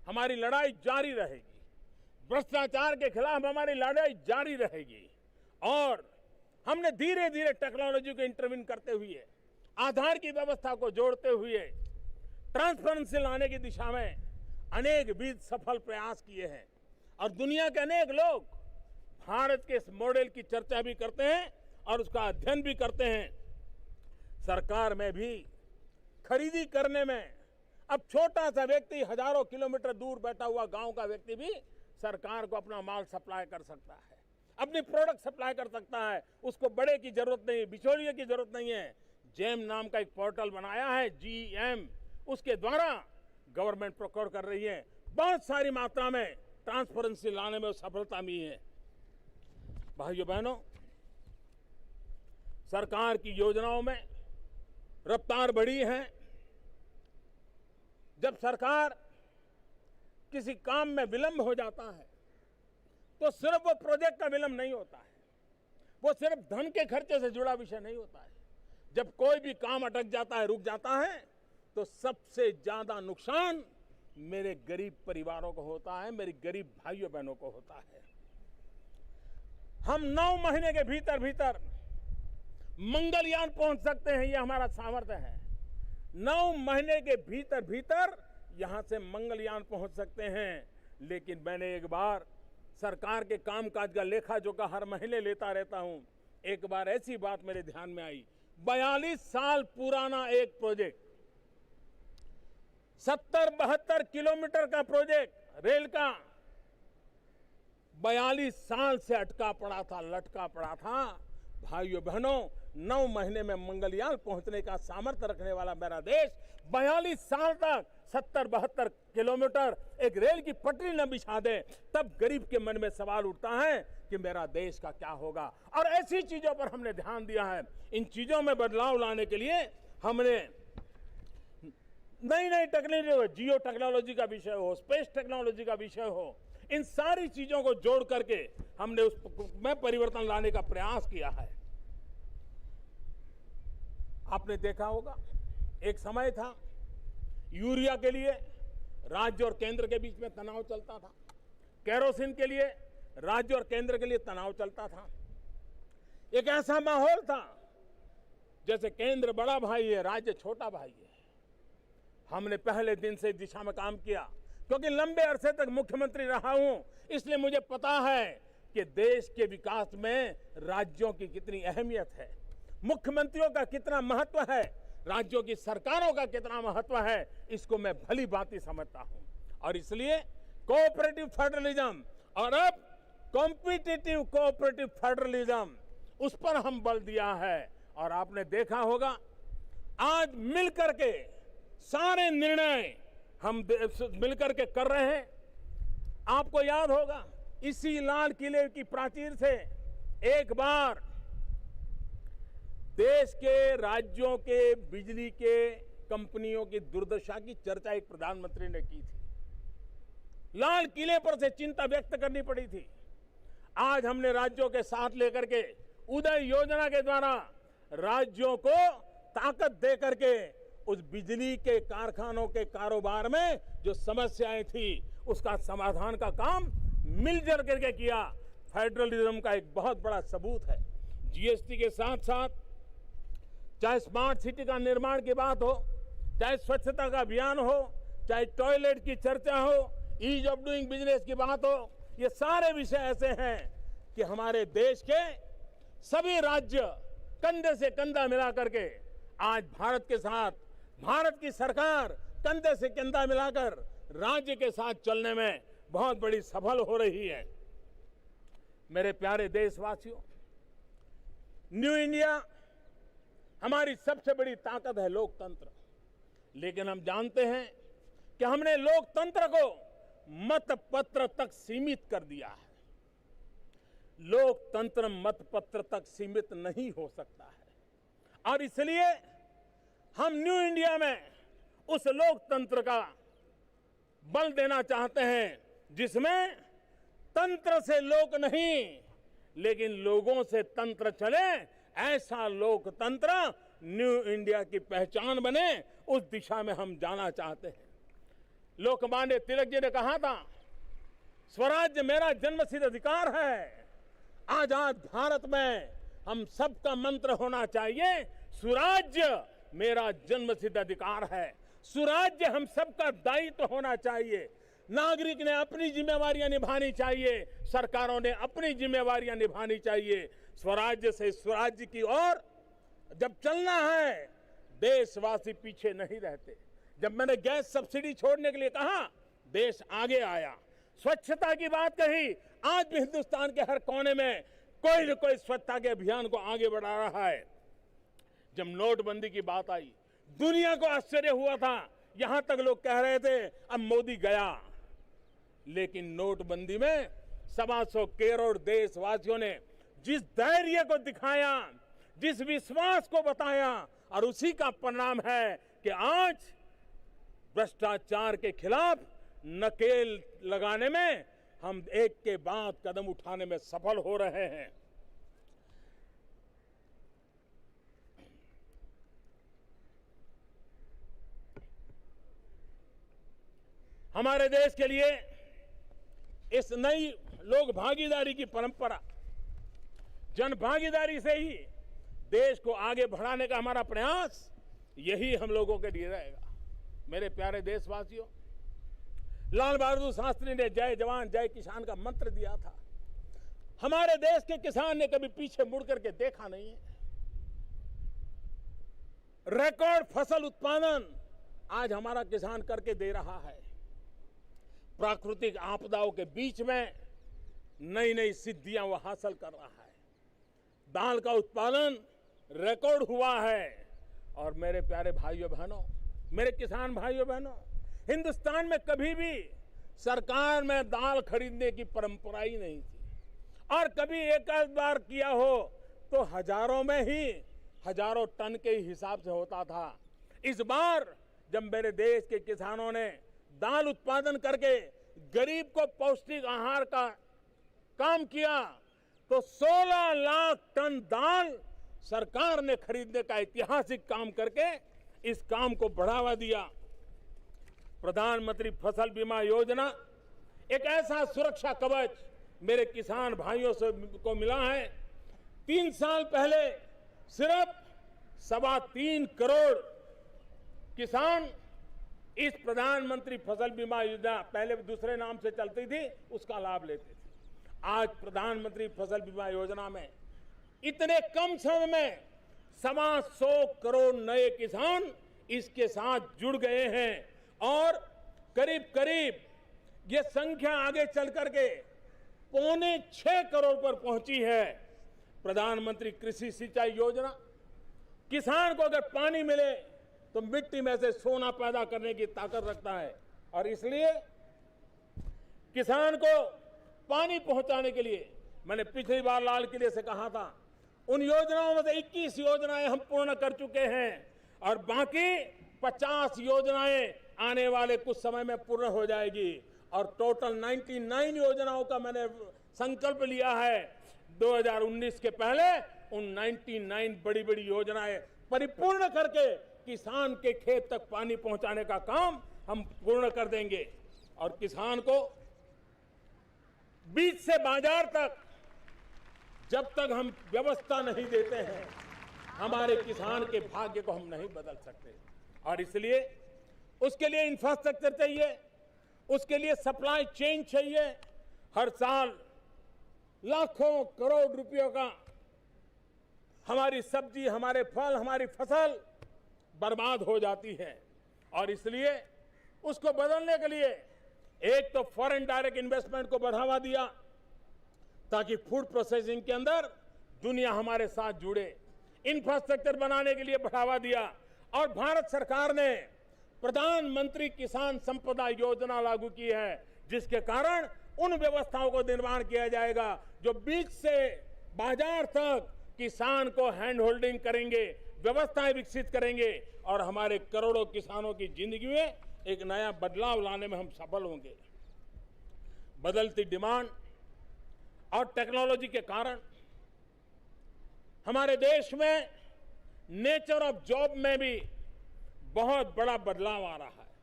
Speaker 7: हमारी लड़ाई जारी रहेगी, भ्रष्टाचार के खिलाफ हमारी लड़ाई जारी रहेगी। और हमने धीरे धीरे टेक्नोलॉजी को इंटरवीन करते हुए, आधार की व्यवस्था को जोड़ते हुए ट्रांसपेरेंसी लाने की दिशा में अनेक विध सफल प्रयास किए हैं। और दुनिया के अनेक लोग भारत के इस मॉडल की चर्चा भी करते हैं और उसका अध्ययन भी करते हैं। सरकार में भी खरीदी करने में अब छोटा सा व्यक्ति हजारों किलोमीटर दूर बैठा हुआ गांव का व्यक्ति भी सरकार को अपना माल सप्लाई कर सकता है, अपनी प्रोडक्ट सप्लाई कर सकता है। उसको बड़े की जरूरत नहीं, बिचौलिए की जरूरत नहीं है। जेम नाम का एक पोर्टल बनाया है, GM, उसके द्वारा गवर्नमेंट प्रोक्योर कर रही है। बहुत सारी मात्रा में ट्रांसपेरेंसी लाने में सफलता मिली है। भाइयों बहनों, सरकार की योजनाओं में रफ्तार बढ़ी है। जब सरकार किसी काम में विलंब हो जाता है तो सिर्फ वो प्रोजेक्ट का विलंब नहीं होता है, वो सिर्फ धन के खर्चे से जुड़ा विषय नहीं होता है। जब कोई भी काम अटक जाता है, रुक जाता है, तो सबसे ज्यादा नुकसान मेरे गरीब परिवारों को होता है, मेरे गरीब भाइयों बहनों को होता है। हम 9 महीने के भीतर भीतर मंगलयान पहुंच सकते हैं, यह हमारा सामर्थ्य है। 9 महीने के भीतर भीतर यहां से मंगलयान पहुंच सकते हैं। लेकिन मैंने एक बार सरकार के कामकाज का लेखा जोखा हर महीने लेता रहता हूं। एक बार ऐसी बात मेरे ध्यान में आई, 42 साल पुराना एक प्रोजेक्ट, 70-72 किलोमीटर का प्रोजेक्ट रेल का, 42 साल से अटका पड़ा था, लटका पड़ा था। भाइयों बहनों, 9 महीने में मंगलयान पहुंचने का सामर्थ्य रखने वाला मेरा देश 42 साल तक 70-72 किलोमीटर एक रेल की पटरी न बिछा दे, तब गरीब के मन में सवाल उठता है कि मेरा देश का क्या होगा। और ऐसी चीजों पर हमने ध्यान दिया है। इन चीजों में बदलाव लाने के लिए हमने नई नई टेक्नोलॉजी, जियो टेक्नोलॉजी का विषय हो, स्पेस टेक्नोलॉजी का विषय हो, इन सारी चीजों को जोड़ करके हमने उसमें परिवर्तन लाने का प्रयास किया है। आपने देखा होगा, एक समय था यूरिया के लिए राज्य और केंद्र के बीच में तनाव चलता था, केरोसिन के लिए राज्य और केंद्र के लिए तनाव चलता था। एक ऐसा माहौल था जैसे केंद्र बड़ा भाई है, राज्य छोटा भाई है। हमने पहले दिन से दिशा में काम किया, क्योंकि लंबे अरसे तक मुख्यमंत्री रहा हूं, इसलिए मुझे पता है कि देश के विकास में राज्यों की कितनी अहमियत है, मुख्यमंत्रियों का कितना महत्व है, राज्यों की सरकारों का कितना महत्व है, इसको मैं भली भांति समझता हूं। और इसलिए कोऑपरेटिव फेडरलिज्म और अब कॉम्पिटिटिव कोऑपरेटिव फेडरलिज्म, उस पर हम बल दिया है। और आपने देखा होगा, आज मिलकर के सारे निर्णय हम मिलकर के कर रहे हैं। आपको याद होगा, इसी लाल किले की प्राचीर से एक बार देश के राज्यों के बिजली के कंपनियों की दुर्दशा की चर्चा एक प्रधानमंत्री ने की थी। लाल किले पर से चिंता व्यक्त करनी पड़ी थी। आज हमने राज्यों के साथ लेकर के उदय योजना के द्वारा राज्यों को ताकत दे करके उस बिजली के कारखानों के कारोबार में जो समस्याएं थी, उसका समाधान का काम मिलजुल करके किया। फेडरलिज्म का एक बहुत बड़ा सबूत है। जीएसटी के साथ साथ चाहे स्मार्ट सिटी का निर्माण की बात हो, चाहे स्वच्छता का अभियान हो, चाहे टॉयलेट की चर्चा हो, ईज ऑफ डूइंग बिजनेस की बात हो, ये सारे विषय ऐसे हैं कि हमारे देश के सभी राज्य कंधे से कंधा मिला करके आज भारत के साथ, भारत की सरकार कंधे से कंधा मिलाकर राज्य के साथ चलने में बहुत बड़ी सफल हो रही है। मेरे प्यारे देशवासियों, न्यू इंडिया हमारी सबसे बड़ी ताकत है लोकतंत्र। लेकिन हम जानते हैं कि हमने लोकतंत्र को मतपत्र तक सीमित कर दिया है। लोकतंत्र मतपत्र तक सीमित नहीं हो सकता है और इसलिए हम न्यू इंडिया में उस लोकतंत्र का बल देना चाहते हैं जिसमें तंत्र से लोक नहीं, लेकिन लोगों से तंत्र चले, ऐसा लोकतंत्र न्यू इंडिया की पहचान बने, उस दिशा में हम जाना चाहते हैं। लोकमान्य तिलक जी ने कहा था, स्वराज्य मेरा जन्मसिद्ध अधिकार है। आजाद भारत में हम सबका मंत्र होना चाहिए, सुराज्य मेरा जन्मसिद्ध अधिकार है। सुराज्य हम सबका दायित्व होना चाहिए। नागरिक ने अपनी जिम्मेवारियां निभानी चाहिए, सरकारों ने अपनी जिम्मेवारियां निभानी चाहिए। स्वराज्य से स्वराज्य की ओर जब चलना है, देशवासी पीछे नहीं रहते। जब मैंने गैस सब्सिडी छोड़ने के लिए कहा, देश आगे आया। स्वच्छता की बात कही, आज भी हिंदुस्तान के हर कोने में कोई न कोई स्वच्छता के अभियान को आगे बढ़ा रहा है। जब नोटबंदी की बात आई, दुनिया को आश्चर्य हुआ था। यहां तक लोग कह रहे थे अब मोदी गया, लेकिन नोटबंदी में 125 करोड़ देशवासियों ने जिस धैर्य को दिखाया, जिस विश्वास को बताया, और उसी का परिणाम है कि आज भ्रष्टाचार के खिलाफ नकेल लगाने में हम एक के बाद कदम उठाने में सफल हो रहे हैं। हमारे देश के लिए इस नई लोक भागीदारी की परंपरा, जन भागीदारी से ही देश को आगे बढ़ाने का हमारा प्रयास, यही हम लोगों के लिए रहेगा। मेरे प्यारे देशवासियों, लाल बहादुर शास्त्री ने जय जवान जय किसान का मंत्र दिया था। हमारे देश के किसान ने कभी पीछे मुड़ करके देखा नहीं है। रिकॉर्ड फसल उत्पादन आज हमारा किसान करके दे रहा है। प्राकृतिक आपदाओं के बीच में नई नई सिद्धियां वो हासिल कर रहा है। दाल का उत्पादन रिकॉर्ड हुआ है। और मेरे प्यारे भाइयों बहनों, मेरे किसान भाइयों बहनों, हिंदुस्तान में कभी भी सरकार में दाल खरीदने की परंपरा ही नहीं थी। और कभी एक आध बार किया हो तो हजारों में ही, हजारों टन के हिसाब से होता था। इस बार जब मेरे देश के किसानों ने दाल उत्पादन करके गरीब को पौष्टिक आहार का काम किया, तो 16 लाख टन दाल सरकार ने खरीदने का ऐतिहासिक काम करके इस काम को बढ़ावा दिया। प्रधानमंत्री फसल बीमा योजना एक ऐसा सुरक्षा कवच मेरे किसान भाइयों से को मिला है। 3 साल पहले सिर्फ 3.25 करोड़ किसान इस प्रधानमंत्री फसल बीमा योजना, पहले दूसरे नाम से चलती थी, उसका लाभ लेते थे। आज प्रधानमंत्री फसल बीमा योजना में इतने कम समय में 125 करोड़ नए किसान इसके साथ जुड़ गए हैं और करीब करीब ये संख्या आगे चल करके 5.25 करोड़ पर पहुंची है। प्रधानमंत्री कृषि सिंचाई योजना, किसान को अगर पानी मिले तो मिट्टी में से सोना पैदा करने की ताकत रखता है। और इसलिए किसान को पानी पहुंचाने के लिए मैंने पिछली बार लाल किले से कहा था, उन योजनाओं में से 21 योजनाएं हम पूर्ण कर चुके हैं और बाकी 50 योजनाएं आने वाले कुछ समय में पूर्ण हो जाएगी। और टोटल 99 योजनाओं का मैंने संकल्प लिया है 2019 के पहले उन 99 बड़ी बड़ी योजनाएं परिपूर्ण करके किसान के खेत तक पानी पहुंचाने का काम हम पूर्ण कर देंगे। और किसान को बीज से बाजार तक जब तक हम व्यवस्था नहीं देते हैं, हमारे किसान के भाग्य को हम नहीं बदल सकते। और इसलिए उसके लिए इंफ्रास्ट्रक्चर चाहिए, उसके लिए सप्लाई चेन चाहिए। हर साल लाखों करोड़ रुपयों का हमारी सब्जी, हमारे फल, हमारी फसल बर्बाद हो जाती है। और इसलिए उसको बदलने के लिए एक तो फॉरेन डायरेक्ट इन्वेस्टमेंट को बढ़ावा दिया ताकि फूड प्रोसेसिंग के अंदर दुनिया हमारे साथ जुड़े, इंफ्रास्ट्रक्चर बनाने के लिए बढ़ावा दिया। और भारत सरकार ने प्रधानमंत्री किसान संपदा योजना लागू की है, जिसके कारण उन व्यवस्थाओं को निर्माण किया जाएगा जो बीज से बाजार तक किसान को हैंड होल्डिंग करेंगे, व्यवस्थाएं विकसित करेंगे और हमारे करोड़ों किसानों की जिंदगी में एक नया बदलाव लाने में हम सफल होंगे। बदलती डिमांड और टेक्नोलॉजी के कारण हमारे देश में नेचर ऑफ जॉब में भी बहुत बड़ा बदलाव आ रहा है।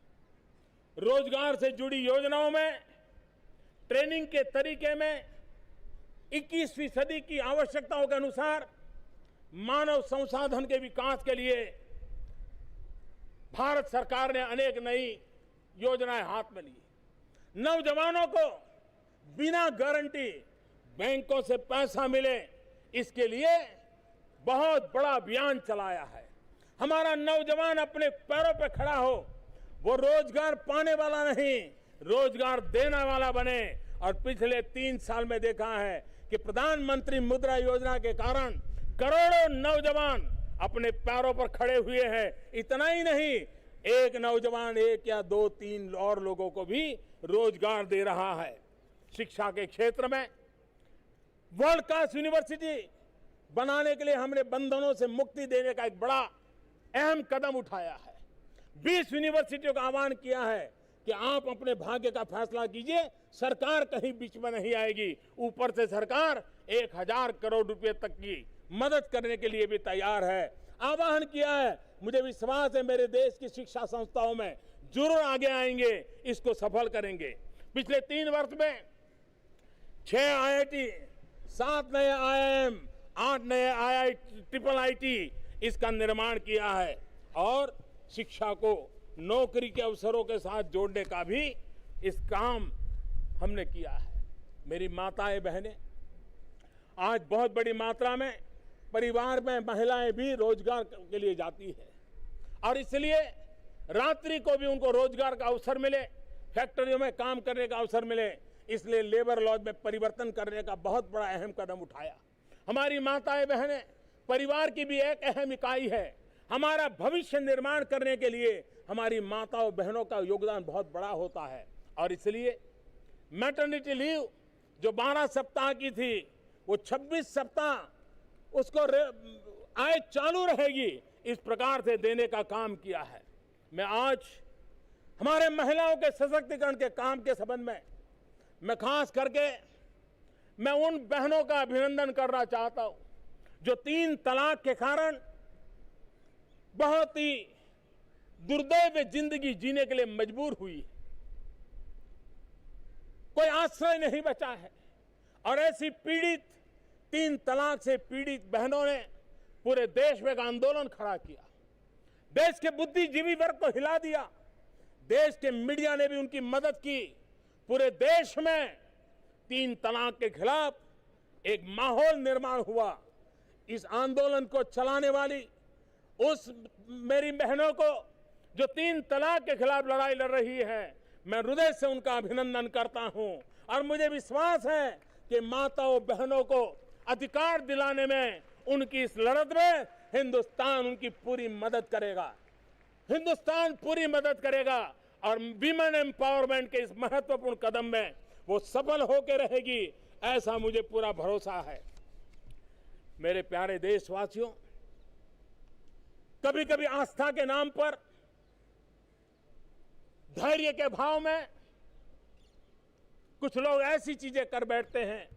Speaker 7: रोजगार से जुड़ी योजनाओं में, ट्रेनिंग के तरीके में 21वीं सदी की आवश्यकताओं के अनुसार मानव संसाधन के विकास के लिए भारत सरकार ने अनेक नई योजनाएं हाथ में ली। नौजवानों को बिना गारंटी बैंकों से पैसा मिले, इसके लिए बहुत बड़ा अभियान चलाया है। हमारा नौजवान अपने पैरों पर खड़ा हो, वो रोजगार पाने वाला नहीं, रोजगार देने वाला बने। और पिछले 3 साल में देखा है कि प्रधानमंत्री मुद्रा योजना के कारण करोड़ों नौजवान अपने पैरों पर खड़े हुए हैं। इतना ही नहीं, एक नौजवान 1 या 2, 3 और लोगों को भी रोजगार दे रहा है। शिक्षा के क्षेत्र में वर्ल्ड क्लास यूनिवर्सिटी बनाने के लिए हमने बंधनों से मुक्ति देने का एक बड़ा अहम कदम उठाया है। 20 यूनिवर्सिटियों का आह्वान किया है कि आप अपने भाग्य का फैसला कीजिए, सरकार कहीं बीच में नहीं आएगी। ऊपर से सरकार 1000 करोड़ रुपए तक की मदद करने के लिए भी तैयार है। आह्वान किया है, मुझे विश्वास है मेरे देश की शिक्षा संस्थाओं में जरूर आगे आएंगे, इसको सफल करेंगे। पिछले 3 वर्ष में 6 IIT, 7 नए IIM, 8 नए IIT इसका निर्माण किया है और शिक्षा को नौकरी के अवसरों के साथ जोड़ने का भी इस काम हमने किया है। मेरी माताएं बहनें, आज बहुत बड़ी मात्रा में परिवार में महिलाएं भी रोजगार के लिए जाती है और इसलिए रात्रि को भी उनको रोजगार का अवसर मिले, फैक्ट्रियों में काम करने का अवसर मिले, इसलिए लेबर लॉज में परिवर्तन करने का बहुत बड़ा अहम कदम उठाया। हमारी माताएं बहनें परिवार की भी एक अहम इकाई है। हमारा भविष्य निर्माण करने के लिए हमारी माताओं बहनों का योगदान बहुत बड़ा होता है और इसलिए मैटरनिटी लीव जो 12 सप्ताह की थी वो 26 सप्ताह उसको आय चालू रहेगी, इस प्रकार से देने का काम किया है। मैं आज हमारे महिलाओं के सशक्तिकरण के काम के संबंध में मैं खास करके मैं उन बहनों का अभिनंदन करना चाहता हूं जो 3 तलाक के कारण बहुत ही दुर्दैव जिंदगी जीने के लिए मजबूर हुई। कोई आश्रय नहीं बचा है और ऐसी पीड़ित 3 तलाक से पीड़ित बहनों ने पूरे देश में एक आंदोलन खड़ा किया। देश के बुद्धिजीवी वर्ग को हिला दिया, देश के मीडिया ने भी उनकी मदद की। पूरे देश में 3 तलाक के खिलाफ एक माहौल निर्माण हुआ। इस आंदोलन को चलाने वाली उस मेरी बहनों को जो 3 तलाक के खिलाफ लड़ाई लड़ रही है, मैं हृदय से उनका अभिनंदन करता हूं और मुझे विश्वास है कि माताओं बहनों को अधिकार दिलाने में उनकी इस लड़त में हिंदुस्तान उनकी पूरी मदद करेगा। हिंदुस्तान पूरी मदद करेगा और विमेन एम्पावरमेंट के इस महत्वपूर्ण कदम में वो सफल होकर रहेगी, ऐसा मुझे पूरा भरोसा है। मेरे प्यारे देशवासियों, कभी कभी आस्था के नाम पर धैर्य के भाव में कुछ लोग ऐसी चीजें कर बैठते हैं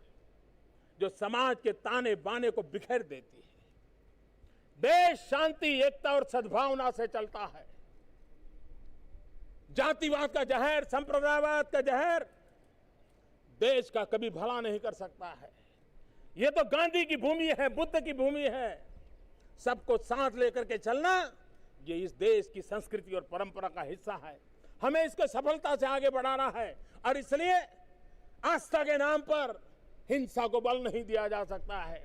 Speaker 7: जो समाज के ताने बाने को बिखेर देती है। देश शांति, एकता और सद्भावना से चलता है। जातिवाद का जहर, संप्रदायवाद का जहर देश का कभी भला नहीं कर सकता है। यह तो गांधी की भूमि है, बुद्ध की भूमि है। सबको साथ लेकर के चलना ये इस देश की संस्कृति और परंपरा का हिस्सा है। हमें इसको सफलता से आगे बढ़ाना है और इसलिए आस्था के नाम पर हिंसा को बल नहीं दिया जा सकता है।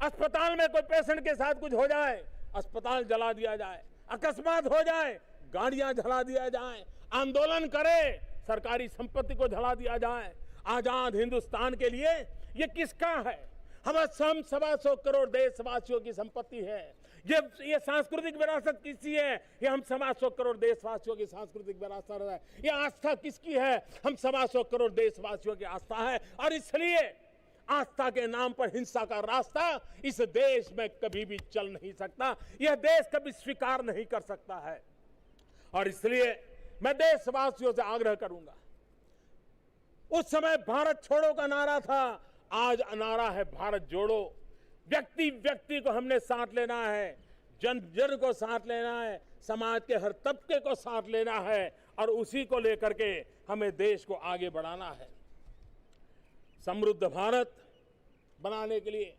Speaker 7: अस्पताल में कोई पेशेंट के साथ कुछ हो जाए, अस्पताल जला दिया जाए, अकस्मात हो जाए, गाड़ियां जला दिया जाए, आंदोलन करे, सरकारी संपत्ति को जला दिया जाए। आजाद हिंदुस्तान के लिए ये किसका है? हम 125 करोड़ देशवासियों की संपत्ति है। ये सांस्कृतिक विरासत किसकी है? ये हम 125 करोड़ देशवासियों की सांस्कृतिक विरासत है। ये आस्था किसकी है? हम 125 करोड़ देशवासियों की आस्था है और इसलिए आस्था के नाम पर हिंसा का रास्ता इस देश में कभी भी चल नहीं सकता। यह देश कभी स्वीकार नहीं कर सकता है और इसलिए मैं देशवासियों से आग्रह करूंगा। उस समय भारत छोड़ो का नारा था, आज नारा है भारत जोड़ो। व्यक्ति व्यक्ति को हमने साथ लेना है। जन जन को साथ लेना है, समाज के हर तबके को साथ लेना है और उसी को लेकर के हमें देश को आगे बढ़ाना है। समृद्ध भारत बनाने के लिए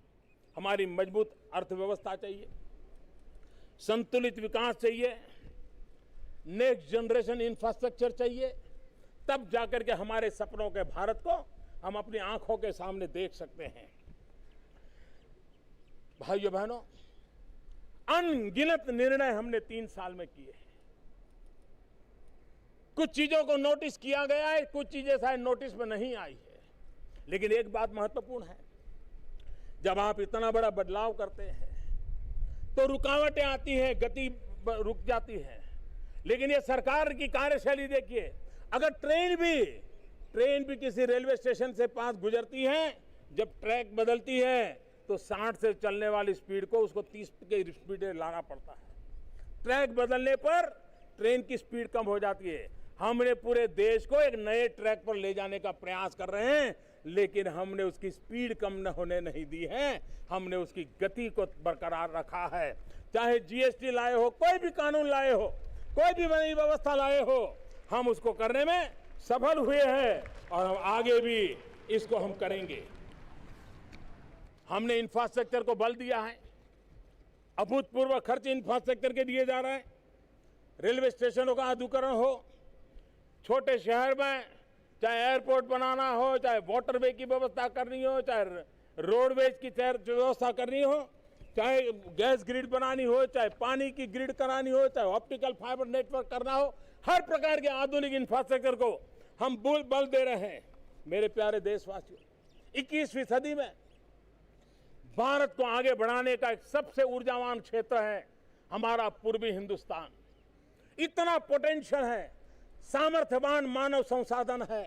Speaker 7: हमारी मजबूत अर्थव्यवस्था चाहिए, संतुलित विकास चाहिए, नेक्स्ट जनरेशन इंफ्रास्ट्रक्चर चाहिए, तब जाकर के हमारे सपनों के भारत को हम अपनी आंखों के सामने देख सकते हैं। भाइयों बहनों, अनगिनत निर्णय हमने 3 साल में किए हैं। कुछ चीजों को नोटिस किया गया है, कुछ चीजें शायद नोटिस में नहीं आई है, लेकिन एक बात महत्वपूर्ण है, जब आप इतना बड़ा बदलाव करते हैं तो रुकावटें आती हैं, गति रुक जाती है। लेकिन ये सरकार की कार्यशैली देखिए, अगर ट्रेन भी किसी रेलवे स्टेशन से पास गुजरती है, जब ट्रैक बदलती है तो 60 से चलने वाली स्पीड को उसको 30 की स्पीड लाना पड़ता है। ट्रैक बदलने पर ट्रेन की स्पीड कम हो जाती है। हमने पूरे देश को एक नए ट्रैक पर ले जाने का प्रयास कर रहे हैं, लेकिन हमने उसकी स्पीड कम न होने नहीं दी है, हमने उसकी गति को बरकरार रखा है। चाहे जीएसटी लाए हो, कोई भी कानून लाए हो, कोई भी नई व्यवस्था लाए हो, हम उसको करने में सफल हुए हैं और हम आगे भी इसको हम करेंगे। हमने इंफ्रास्ट्रक्चर को बल दिया है, अभूतपूर्व खर्च इंफ्रास्ट्रक्चर के दिए जा रहे हैं। रेलवे स्टेशनों का आधुनिकीकरण हो, छोटे शहर में चाहे एयरपोर्ट बनाना हो, चाहे वाटरवे की व्यवस्था करनी हो, चाहे रोडवेज की व्यवस्था करनी हो, चाहे गैस ग्रिड बनानी हो, चाहे पानी की ग्रिड करानी हो, चाहे ऑप्टिकल फाइबर नेटवर्क करना हो, हर प्रकार के आधुनिक इंफ्रास्ट्रक्चर को हम बल दे रहे हैं। मेरे प्यारे देशवासियों, 21वीं सदी में भारत को आगे बढ़ाने का एक सबसे ऊर्जावान क्षेत्र है हमारा पूर्वी हिंदुस्तान। इतना पोटेंशियल है, सामर्थ्यवान मानव संसाधन है,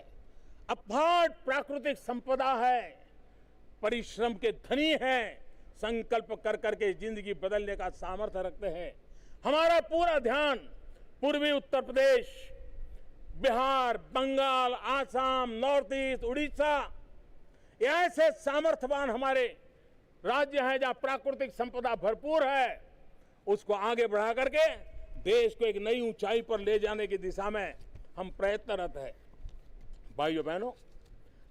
Speaker 7: अफाट प्राकृतिक संपदा है, परिश्रम के धनी है, संकल्प कर करके जिंदगी बदलने का सामर्थ्य रखते हैं। हमारा पूरा ध्यान पूर्वी उत्तर प्रदेश, बिहार, बंगाल, आसाम, नॉर्थ ईस्ट, उड़ीसा, ऐसे सामर्थ्यवान हमारे राज्य हैं जहां प्राकृतिक संपदा भरपूर है, उसको आगे बढ़ा करके देश को एक नई ऊंचाई पर ले जाने की दिशा में हम प्रयत्नरत हैं। भाइयों बहनों,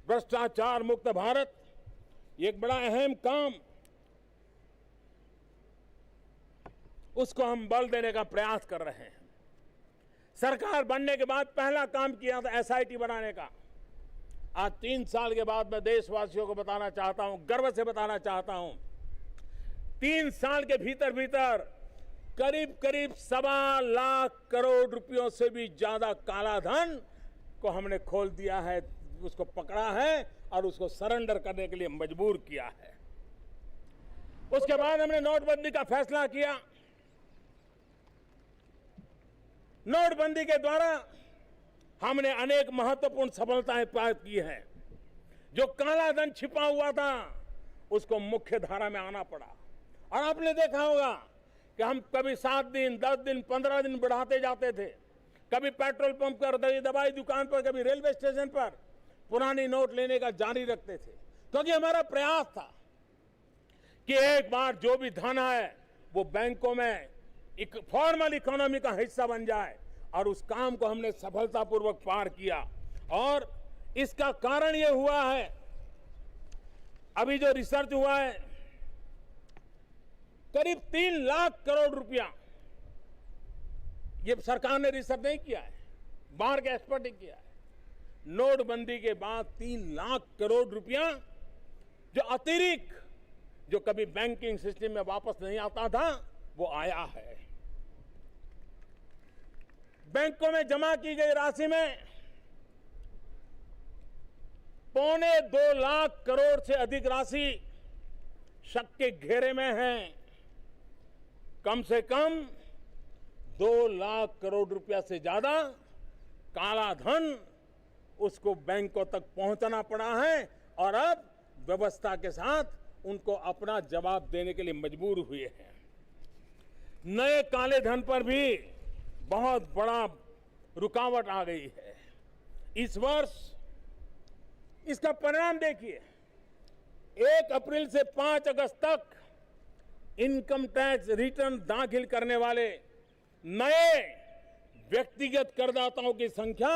Speaker 7: भ्रष्टाचार मुक्त भारत ये एक बड़ा अहम काम, उसको हम बल देने का प्रयास कर रहे हैं। सरकार बनने के बाद पहला काम किया था एसआईटी बनाने का। आज 3 साल के बाद मैं देशवासियों को बताना चाहता हूं, गर्व से बताना चाहता हूं, 3 साल के भीतर भीतर करीब 1.25 लाख करोड़ रुपयों से भी ज्यादा काला धन को हमने खोल दिया है, उसको पकड़ा है और उसको सरेंडर करने के लिए मजबूर किया है। उसके बाद हमने नोटबंदी का फैसला किया। नोटबंदी के द्वारा हमने अनेक महत्वपूर्ण सफलताएं प्राप्त की हैं। जो काला धन छिपा हुआ था उसको मुख्य धारा में आना पड़ा। और आपने देखा होगा कि हम कभी 7 दिन, 10 दिन, 15 दिन बढ़ाते जाते थे, कभी पेट्रोल पंप पर, दवाई दुकान पर, कभी रेलवे स्टेशन पर पुरानी नोट लेने का जारी रखते थे, क्योंकि हमारा प्रयास था कि एक बार जो भी धन है वो बैंकों में एक फॉर्मल इकोनॉमी का हिस्सा बन जाए, और उस काम को हमने सफलतापूर्वक पार किया। और इसका कारण ये हुआ है, अभी जो रिसर्च हुआ है, करीब 3 लाख करोड़ रुपया, ये सरकार ने रिसर्च नहीं किया है, बाहर के एक्सपर्ट ने किया है। नोटबंदी के बाद 3 लाख करोड़ रुपया जो अतिरिक्त, जो कभी बैंकिंग सिस्टम में वापस नहीं आता था, वो आया है। बैंकों में जमा की गई राशि में 2.25 लाख करोड़ से अधिक राशि शक के घेरे में है। कम से कम 2 लाख करोड़ रुपया से ज्यादा काला धन उसको बैंकों तक पहुंचाना पड़ा है, और अब व्यवस्था के साथ उनको अपना जवाब देने के लिए मजबूर हुए हैं। नए काले धन पर भी बहुत बड़ा रुकावट आ गई है। इस वर्ष इसका परिणाम देखिए, 1 अप्रैल से 5 अगस्त तक इनकम टैक्स रिटर्न दाखिल करने वाले नए व्यक्तिगत करदाताओं की संख्या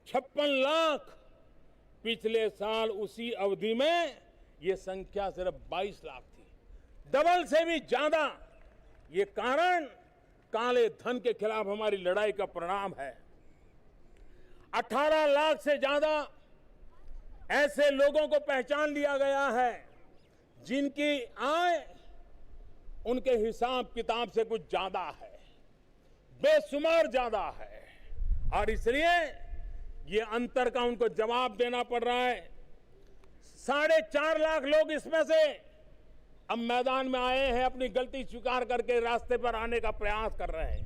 Speaker 7: 56 लाख। पिछले साल उसी अवधि में ये संख्या सिर्फ 22 लाख थी, डबल से भी ज्यादा। ये कारण काले धन के खिलाफ हमारी लड़ाई का परिणाम है। 18 लाख से ज्यादा ऐसे लोगों को पहचान लिया गया है जिनकी आय उनके हिसाब किताब से कुछ ज्यादा है, बेशुमार ज्यादा है, और इसलिए ये अंतर का उनको जवाब देना पड़ रहा है। 4.5 लाख लोग इसमें से अब मैदान में आए हैं, अपनी गलती स्वीकार करके रास्ते पर आने का प्रयास कर रहे हैं।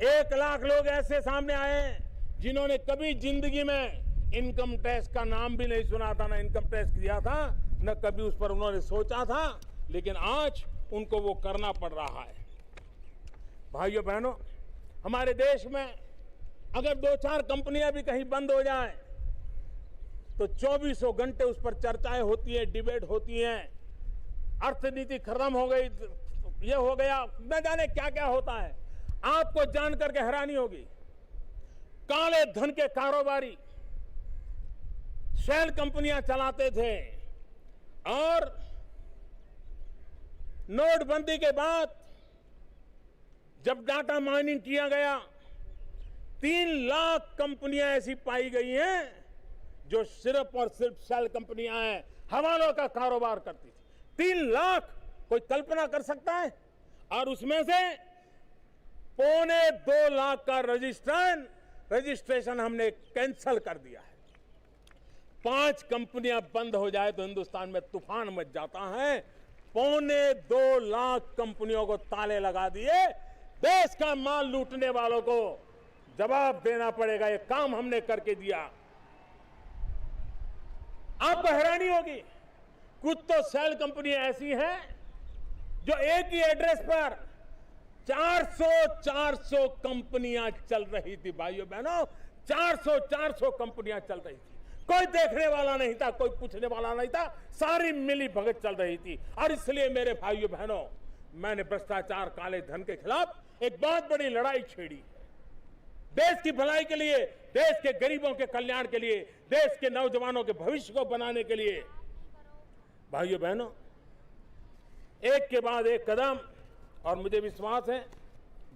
Speaker 7: 1 लाख लोग ऐसे सामने आए हैं जिन्होंने कभी जिंदगी में इनकम टैक्स का नाम भी नहीं सुना था, ना इनकम टैक्स दिया था, न कभी उस पर उन्होंने सोचा था, लेकिन आज उनको वो करना पड़ रहा है। भाइयों बहनों, हमारे देश में अगर 2-4 कंपनियां भी कहीं बंद हो जाएं, तो 24 घंटे उस पर चर्चाएं होती हैं, डिबेट होती हैं, अर्थनीति खत्म हो गई, ये हो गया, न जाने क्या क्या होता है। आपको जान करके हैरानी होगी, काले धन के कारोबारी शेल कंपनियां चलाते थे, और नोटबंदी के बाद जब डाटा माइनिंग किया गया, 3 लाख कंपनियां ऐसी पाई गई हैं जो सिर्फ और सिर्फ शेल कंपनियां हैं, हवालों का कारोबार करती थी। 3 लाख, कोई कल्पना कर सकता है? और उसमें से 2.25 लाख का रजिस्ट्रेशन हमने कैंसल कर दिया है। 5 कंपनियां बंद हो जाए तो हिंदुस्तान में तूफान मच जाता है। 2.25 लाख कंपनियों को ताले लगा दिए। देश का माल लूटने वालों को जवाब देना पड़ेगा, ये काम हमने करके दिया। आपको हैरानी होगी, कुछ तो सेल कंपनियां ऐसी हैं जो एक ही एड्रेस पर 400 कंपनियां चल रही थी। भाइयों बहनों, 400 कंपनियां चल रही थी। कोई देखने वाला नहीं था, कोई पूछने वाला नहीं था, सारी मिली भगत चल रही थी। और इसलिए मेरे भाइयों बहनों, मैंने भ्रष्टाचार, काले धन के खिलाफ एक बहुत बड़ी लड़ाई छेड़ी। देश की भलाई के लिए, देश के गरीबों के कल्याण के लिए, देश के नौजवानों के भविष्य को बनाने के लिए। भाइयों बहनों, एक के बाद एक कदम, और मुझे विश्वास है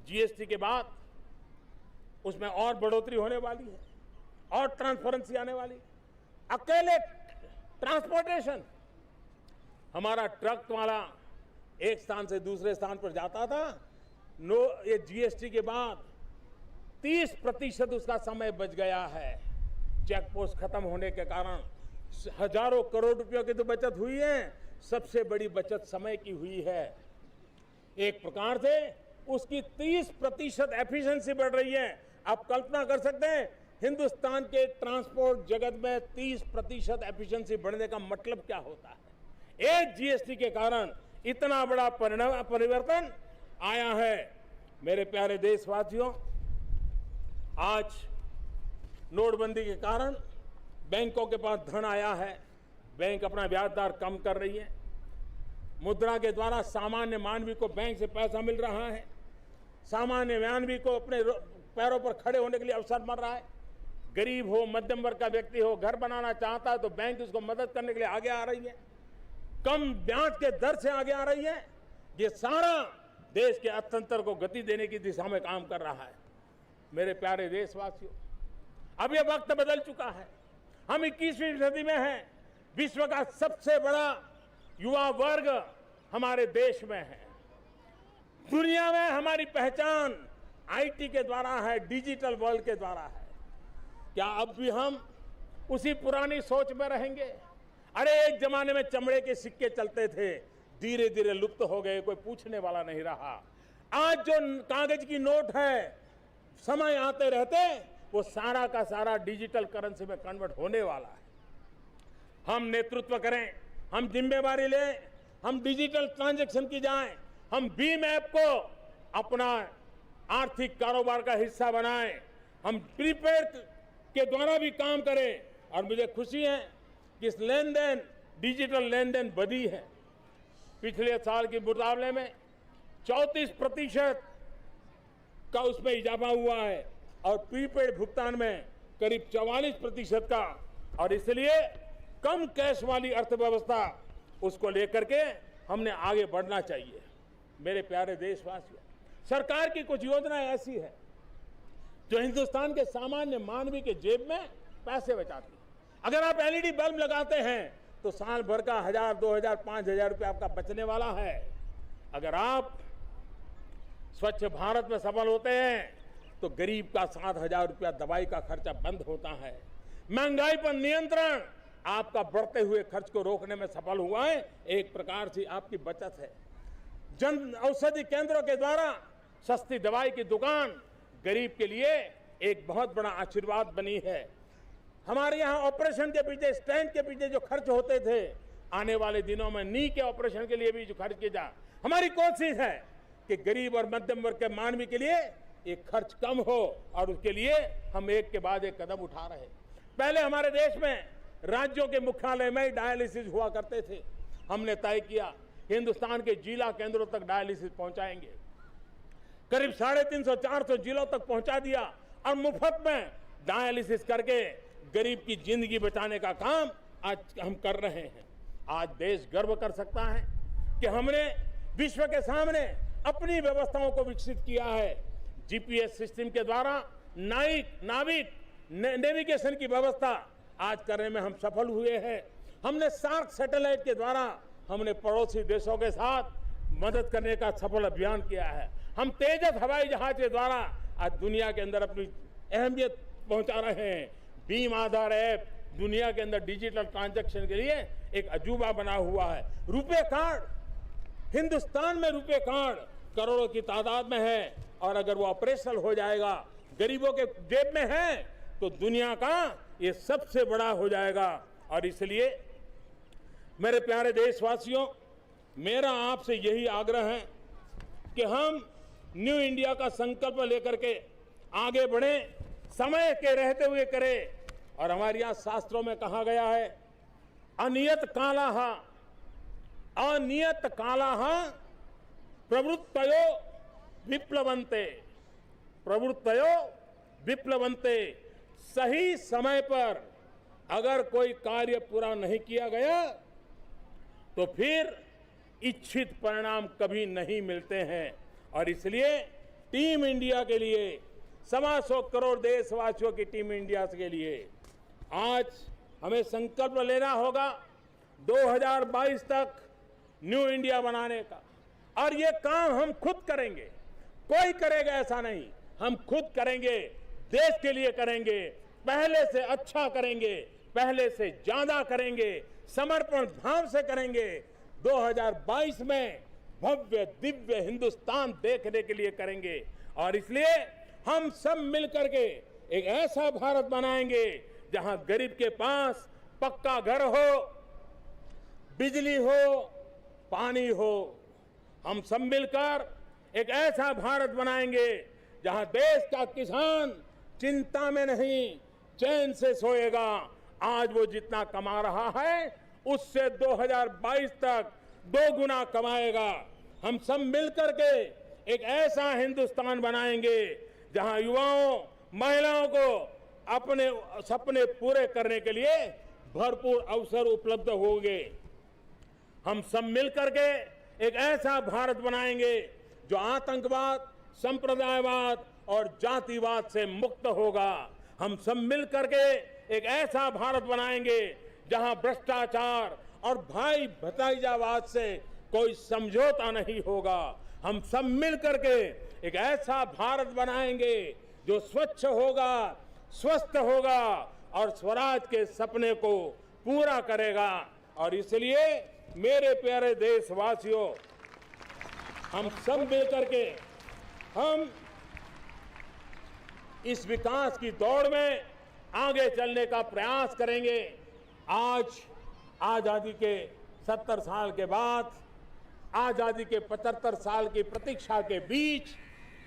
Speaker 7: जीएसटी के बाद उसमें और बढ़ोतरी होने वाली है, और ट्रांसपेरेंसी आने वाली है। अकेले ट्रांसपोर्टेशन, हमारा ट्रक वाला एक स्थान से दूसरे स्थान पर जाता था, ये जीएसटी के बाद 30% उसका समय बच गया है। चेक पोस्ट खत्म होने के कारण हजारों करोड़ रुपयों की तो बचत हुई है, सबसे बड़ी बचत समय की हुई है। एक प्रकार से उसकी 30% एफिशिएंसी बढ़ रही है। आप कल्पना कर सकते हैं, हिंदुस्तान के ट्रांसपोर्ट जगत में 30% एफिशिएंसी बढ़ने का मतलब क्या होता है। एक जीएसटी के कारण इतना बड़ा परिवर्तन आया है। मेरे प्यारे देशवासियों, आज नोटबंदी के कारण बैंकों के पास धन आया है, बैंक अपना ब्याज दर कम कर रही है, मुद्रा के द्वारा सामान्य मानवी को बैंक से पैसा मिल रहा है, सामान्य मानवी को अपने पैरों पर खड़े होने के लिए अवसर मिल रहा है। गरीब हो, मध्यम वर्ग का व्यक्ति हो, घर बनाना चाहता है तो बैंक उसको मदद करने के लिए आगे आ रही है, कम ब्याज के दर से आगे आ रही है। ये सारा देश के अर्थतंत्र को गति देने की दिशा में काम कर रहा है। मेरे प्यारे देशवासियों, अब यह वक्त बदल चुका है। हम 21वीं सदी में हैं। विश्व का सबसे बड़ा युवा वर्ग हमारे देश में है। दुनिया में हमारी पहचान आईटी के द्वारा है, डिजिटल वर्ल्ड के द्वारा है। क्या अब भी हम उसी पुरानी सोच में रहेंगे? अरे एक जमाने में चमड़े के सिक्के चलते थे, धीरे धीरे लुप्त हो गए, कोई पूछने वाला नहीं रहा। आज जो कागज की नोट है, समय आते रहते वो सारा का सारा डिजिटल करेंसी में कन्वर्ट होने वाला है। हम नेतृत्व करें, हम जिम्मेवारी लें, हम डिजिटल ट्रांजैक्शन की जाएं, हम भीम ऐप को अपना आर्थिक कारोबार का हिस्सा बनाएं, हम प्रीपेड के द्वारा भी काम करें। और मुझे खुशी है कि इस लेन देन, डिजिटल लेन देन बढ़ी है। पिछले साल के मुकाबले में 34% का उसमें इजाफा हुआ है और प्रीपेड भुगतान में करीब 44% का, और इसलिए कम कैश वाली अर्थव्यवस्था उसको लेकर के हमने आगे बढ़ना चाहिए। मेरे प्यारे देशवासियों, सरकार की कुछ योजनाएं ऐसी है जो हिंदुस्तान के सामान्य मानवी के जेब में पैसे बचाती है। अगर आप एलईडी बल्ब लगाते हैं तो साल भर का 1000, 2000, 5000 रुपये आपका बचने वाला है। अगर आप स्वच्छ भारत में सफल होते हैं तो गरीब का 7000 रुपया दवाई का खर्चा बंद होता है। महंगाई पर नियंत्रण आपका बढ़ते हुए खर्च को रोकने में सफल हुआ है, एक प्रकार से आपकी बचत है। जन औषधि केंद्रों के द्वारा सस्ती दवाई की दुकान गरीब के लिए एक बहुत बड़ा आशीर्वाद बनी है। हमारे यहाँ ऑपरेशन के पीछे, स्टेंट के पीछे जो खर्च होते थे, आने वाले दिनों में नी के ऑपरेशन के लिए भी जो खर्च किया जा, हमारी कोशिश है कि गरीब और मध्यम वर्ग के मानवी के लिए एक खर्च कम हो, और उसके लिए हम एक के बाद एक कदम उठा रहे हैं। पहले हमारे देश में राज्यों के मुख्यालय में डायलिसिस हुआ करते थे। हमने तय किया हिंदुस्तान के जिला केंद्रों तक डायलिसिस पहुंचाएंगे। करीब 350-400 जिलों तक पहुंचा दिया और मुफ्त में डायलिसिस करके गरीब की जिंदगी बचाने का काम आज हम कर रहे हैं। आज देश गर्व कर सकता है कि हमने विश्व के सामने अपनी व्यवस्थाओं को विकसित किया है। जीपीएस सिस्टम के द्वारा नाविक नेविगेशन की व्यवस्था आज करने में हम सफल हुए हैं। हमने सार्क सैटेलाइट के द्वारा हमने पड़ोसी देशों के साथ मदद करने का सफल अभियान किया है। हम तेजस हवाई जहाज के द्वारा आज दुनिया के अंदर अपनी अहमियत पहुंचा रहे हैं। बीम आधार ऐप दुनिया के अंदर डिजिटल ट्रांजैक्शन के लिए एक अजूबा बना हुआ है। रुपे कार्ड, हिंदुस्तान में रुपे कार्ड करोड़ों की तादाद में है, और अगर वो ऑपरेशनल हो जाएगा, गरीबों के जेब में है, तो दुनिया का ये सबसे बड़ा हो जाएगा। और इसलिए मेरे प्यारे देशवासियों, मेरा आपसे यही आग्रह है कि हम न्यू इंडिया का संकल्प लेकर के आगे बढ़े, समय के रहते हुए करें। और हमारे यहाँ शास्त्रों में कहा गया है, अनियत कालाह प्रवृत्तयो विप्लवन्ते। सही समय पर अगर कोई कार्य पूरा नहीं किया गया तो फिर इच्छित परिणाम कभी नहीं मिलते हैं। और इसलिए टीम इंडिया के लिए, 125 करोड़ देशवासियों की टीम इंडिया के लिए आज हमें संकल्प लेना होगा 2022 तक न्यू इंडिया बनाने का। और ये काम हम खुद करेंगे, कोई करेगा ऐसा नहीं, हम खुद करेंगे, देश के लिए करेंगे, पहले से अच्छा करेंगे, पहले से ज्यादा करेंगे, समर्पण भाव से करेंगे। 2022 में भव्य दिव्य हिंदुस्तान देखने के लिए करेंगे। और इसलिए हम सब मिलकर के एक ऐसा भारत बनाएंगे जहां गरीब के पास पक्का घर हो, बिजली हो, पानी हो। हम सब मिलकर एक ऐसा भारत बनाएंगे जहां देश का किसान चिंता में नहीं, चैन से सोएगा। आज वो जितना कमा रहा है उससे 2022 तक 2 गुना कमाएगा। हम सब मिलकर के एक ऐसा हिंदुस्तान बनाएंगे जहां युवाओं, महिलाओं को अपने सपने पूरे करने के लिए भरपूर अवसर उपलब्ध होंगे। हम सब मिलकर के एक ऐसा भारत बनाएंगे जो आतंकवाद, संप्रदायवाद और जातिवाद से मुक्त होगा। हम सब मिलकर के एक ऐसा भारत बनाएंगे जहां भ्रष्टाचार और भाई भतीजावाद से कोई समझौता नहीं होगा। हम सब मिलकर के एक ऐसा भारत बनाएंगे जो स्वच्छ होगा, स्वस्थ होगा और स्वराज के सपने को पूरा करेगा। और इसलिए मेरे प्यारे देशवासियों, हम सब मिलकर के हम इस विकास की दौड़ में आगे चलने का प्रयास करेंगे। आज आजादी के 70 साल के बाद, आजादी के 75 साल की प्रतीक्षा के बीच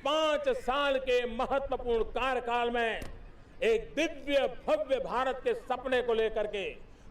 Speaker 7: 5 साल के महत्वपूर्ण कार्यकाल में एक दिव्य भव्य भारत के सपने को लेकर के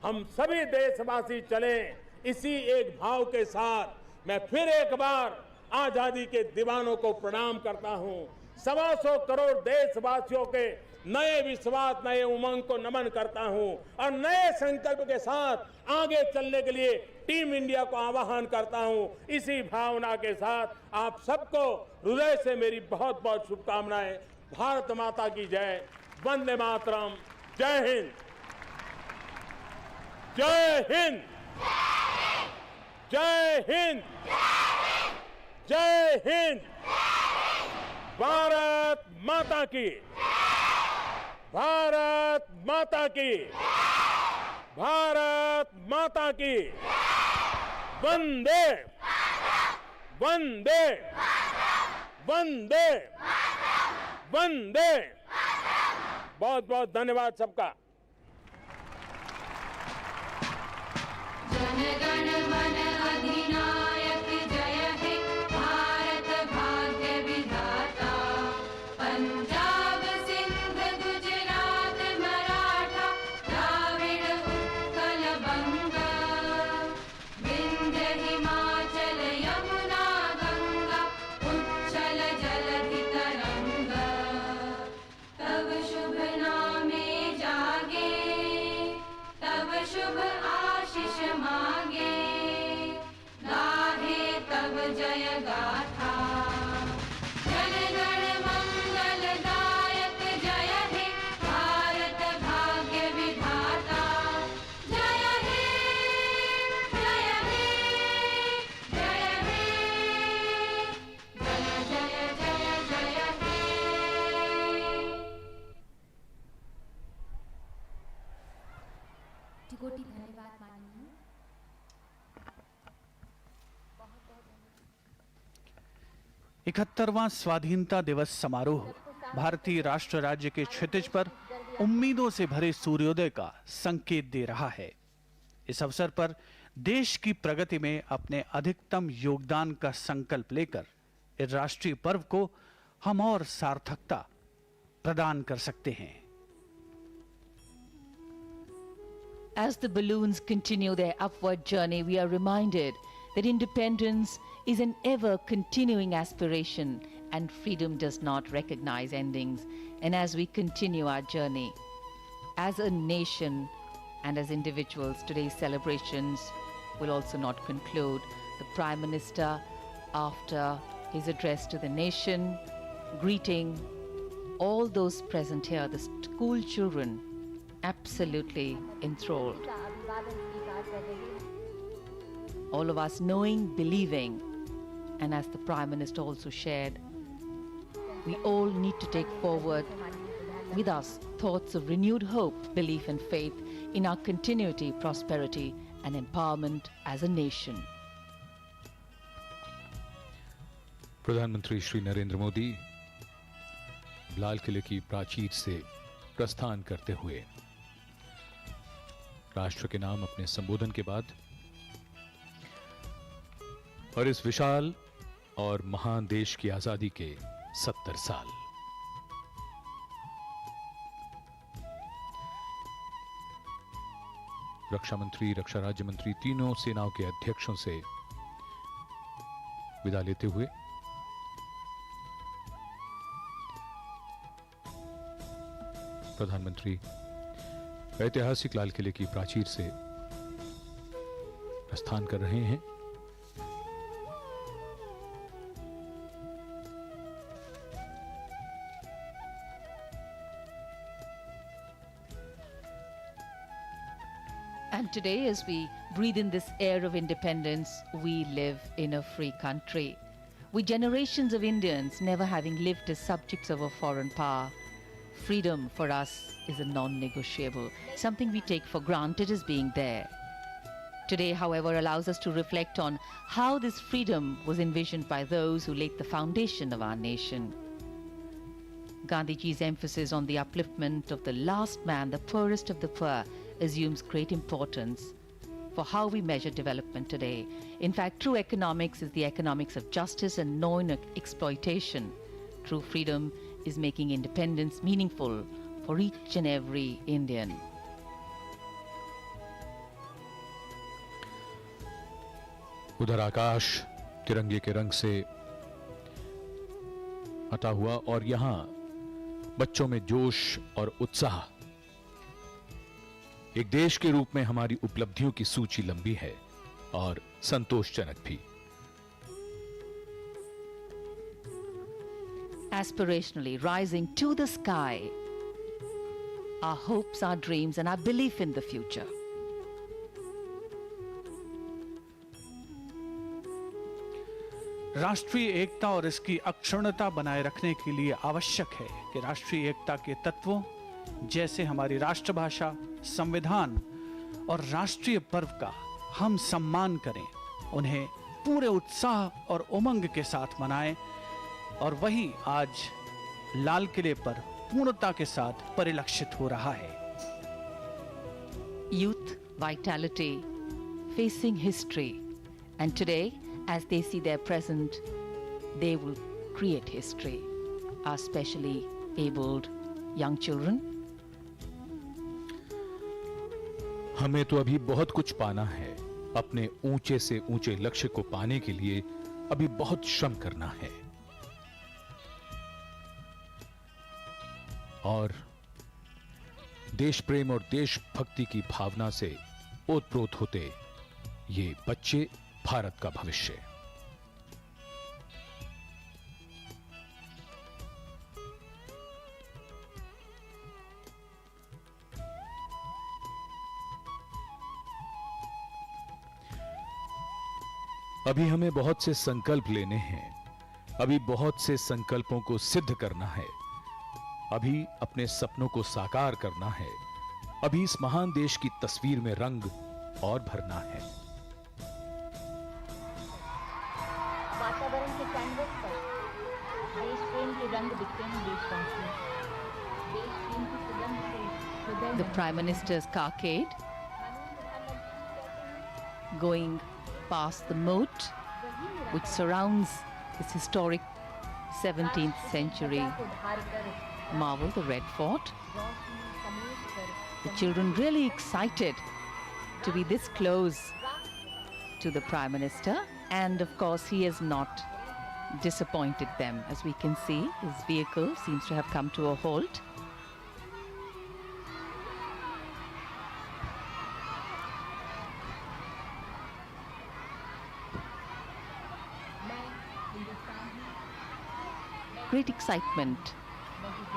Speaker 7: हम सभी देशवासी चलें। इसी एक भाव के साथ मैं फिर एक बार आजादी के दीवानों को प्रणाम करता हूं। 125 करोड़ देशवासियों के नए विश्वास, नए उमंग को नमन करता हूं और नए संकल्प के साथ आगे चलने के लिए टीम इंडिया को आह्वान करता हूं। इसी भावना के साथ आप सबको हृदय से मेरी बहुत बहुत शुभकामनाएं। भारत माता की जय। वंदे मातरम। जय हिंद। जय हिंद। जय हिंद। जय हिंद। भारत माता की। भारत माता की। भारत माता की। वंदे वंदे वंदे वंदे। बहुत बहुत धन्यवाद सबका।
Speaker 8: जन गण मन अधिनायक जय हे भारत भाग्य विधाता। पंजाब सिंध गुजरात मराठा द्राविड़ उत्कल बंग। विंध्य हिमाचल यमुना गंगा उच्छल जलधि तरंग। तब शुभ नामे जागे तब शुभ आशीष मांगे। गाहे तब जय गाथा। जन गण मंगलदायक जय हे भारत भाग्य विधाता। जय हे जय हे जय हे जय जय जय जय हे।
Speaker 5: कोटि धन्यवाद माननीय।
Speaker 3: 71वां स्वाधीनता दिवस समारोह भारतीय राष्ट्र राज्य के क्षितिज पर उम्मीदों से भरे सूर्योदय का संकेत दे रहा है। इस अवसर पर देश की प्रगति में अपने अधिकतम योगदान का संकल्प लेकर इस राष्ट्रीय पर्व को हम और सार्थकता प्रदान कर सकते हैं।
Speaker 1: As the balloons continue their upward journey, we are reminded that independence is an ever-continuing aspiration and freedom does not recognize endings. And as we continue our journey, as a nation and as individuals, today's celebrations will also not conclude. The Prime Minister, after his address to the nation, greeting all those present here, the school children, absolutely enthralled. All of us knowing, believing, and as the Prime Minister also shared, we all need to take forward with us thoughts of renewed hope, belief and faith in our continuity, prosperity and empowerment as a nation.
Speaker 2: प्रधानमंत्री श्री नरेंद्र मोदी लाल किले की प्राचीर से प्रस्थान करते हुए राष्ट्र के नाम अपने संबोधन के बाद और इस विशाल और महान देश की आजादी के 70 साल। रक्षा मंत्री, रक्षा राज्य मंत्री, तीनों सेनाओं के अध्यक्षों से विदा लेते हुए प्रधानमंत्री ऐतिहासिक लाल किले की प्राचीर से प्रस्थान कर रहे हैं।
Speaker 1: And today, as we breathe in this air of independence, we live in a free country. With generations of Indians never having lived as subjects of a foreign power, freedom for us is a non-negotiable, something we take for granted as being there. Today, however, allows us to reflect on how this freedom was envisioned by those who laid the foundation of our nation. Gandhiji's emphasis on the upliftment of the last man, the poorest of the poor, assumes great importance for how we measure development today. In fact, true economics is the economics of justice and non-exploitation. True freedom is making independence meaningful for each and every Indian.
Speaker 2: उधर आकाश तिरंगे के रंग से अटा हुआ, और यहां बच्चों में जोश और उत्साह। एक देश के रूप में हमारी उपलब्धियों की सूची लंबी है और संतोषजनक भी।
Speaker 1: Aspirationally rising to the sky, our hopes, our dreams, and our belief in the future.
Speaker 3: राष्ट्रीय एकता और इसकी अक्षुण्णता बनाए रखने के लिए आवश्यक है कि राष्ट्रीय एकता के तत्वों जैसे हमारी राष्ट्रभाषा, संविधान और राष्ट्रीय पर्व का हम सम्मान करें, उन्हें पूरे उत्साह और उमंग के साथ मनाएं, और वही आज लाल किले पर पूर्णता के साथ परिलक्षित हो रहा है।
Speaker 1: Youth, vitality, facing history, and today, as they see their present, they will create history. Our specially abled young children.
Speaker 2: हमें तो अभी बहुत कुछ पाना है। अपने ऊंचे से ऊंचे लक्ष्य को पाने के लिए अभी बहुत श्रम करना है। और देश प्रेम और देशभक्ति की भावना से ओतप्रोत होते ये बच्चे भारत का भविष्य। अभी हमें बहुत से संकल्प लेने हैं, अभी बहुत से संकल्पों को सिद्ध करना है, अभी अपने सपनों को साकार करना है, अभी इस महान देश की तस्वीर में रंग और भरना है।
Speaker 5: वातावरण के कैनवस पर देश प्रेम के रंग दिखते हैं देशवासियों। देश प्रेम की सुगंध से हृदय
Speaker 1: The Prime Minister's carcade going past the moat which surrounds this historic 17th century marvel, the Red Fort. The children really excited to be this close to the Prime Minister, and of course he has not disappointed them. As we can see, his vehicle seems to have come to a halt. Great excitement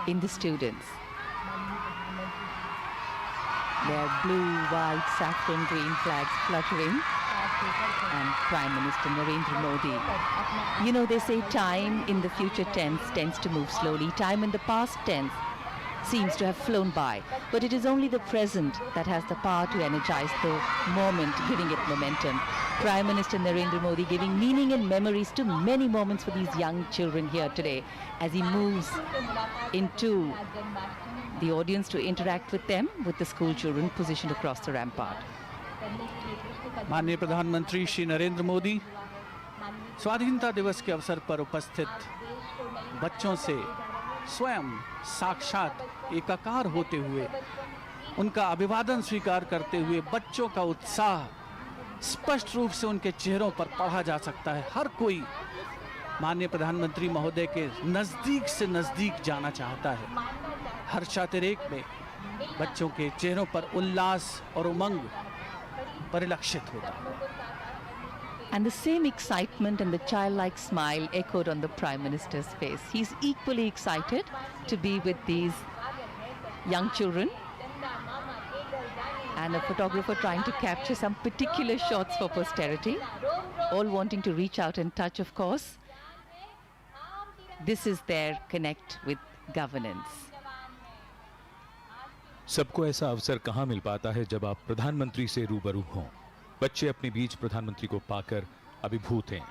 Speaker 1: in the students. Their blue, white, saffron, green flags fluttering, and Prime Minister Narendra Modi. You know, they say time in the future tense tends to move slowly. Time in the past tense seems to have flown by. But it is only the present that has the power to energize the moment, giving it momentum. Prime Minister Narendra Modi giving meaning and memories to many moments for these young children here today as he moves into the audience to interact with them, with the school children positioned across the rampart.
Speaker 3: माननीय प्रधानमंत्री श्री नरेंद्र मोदी स्वाधीनता दिवस के अवसर पर उपस्थित बच्चों से स्वयं साक्षात एकाकार होते हुए उनका अभिवादन स्वीकार करते हुए बच्चों का उत्साह स्पष्ट रूप से उनके चेहरों पर पढ़ा जा सकता है। हर कोई माननीय प्रधानमंत्री महोदय के नजदीक से नजदीक जाना चाहता है। हर शातिरेक में बच्चों के चेहरों पर उल्लास और उमंग परिलक्षित होता है।
Speaker 1: And the same excitement and the childlike smile echoed on the Prime Minister's face. He's equally excited to be with these young children, and a photographer trying to capture some particular shots for posterity, all wanting to reach out and touch, of course. This is their connect with governance.
Speaker 2: सबको ऐसा अवसर कहां मिल पाता है जब आप प्रधानमंत्री से रूबरू हों। बच्चे अपने बीच प्रधानमंत्री को पाकर अभिभूत हैं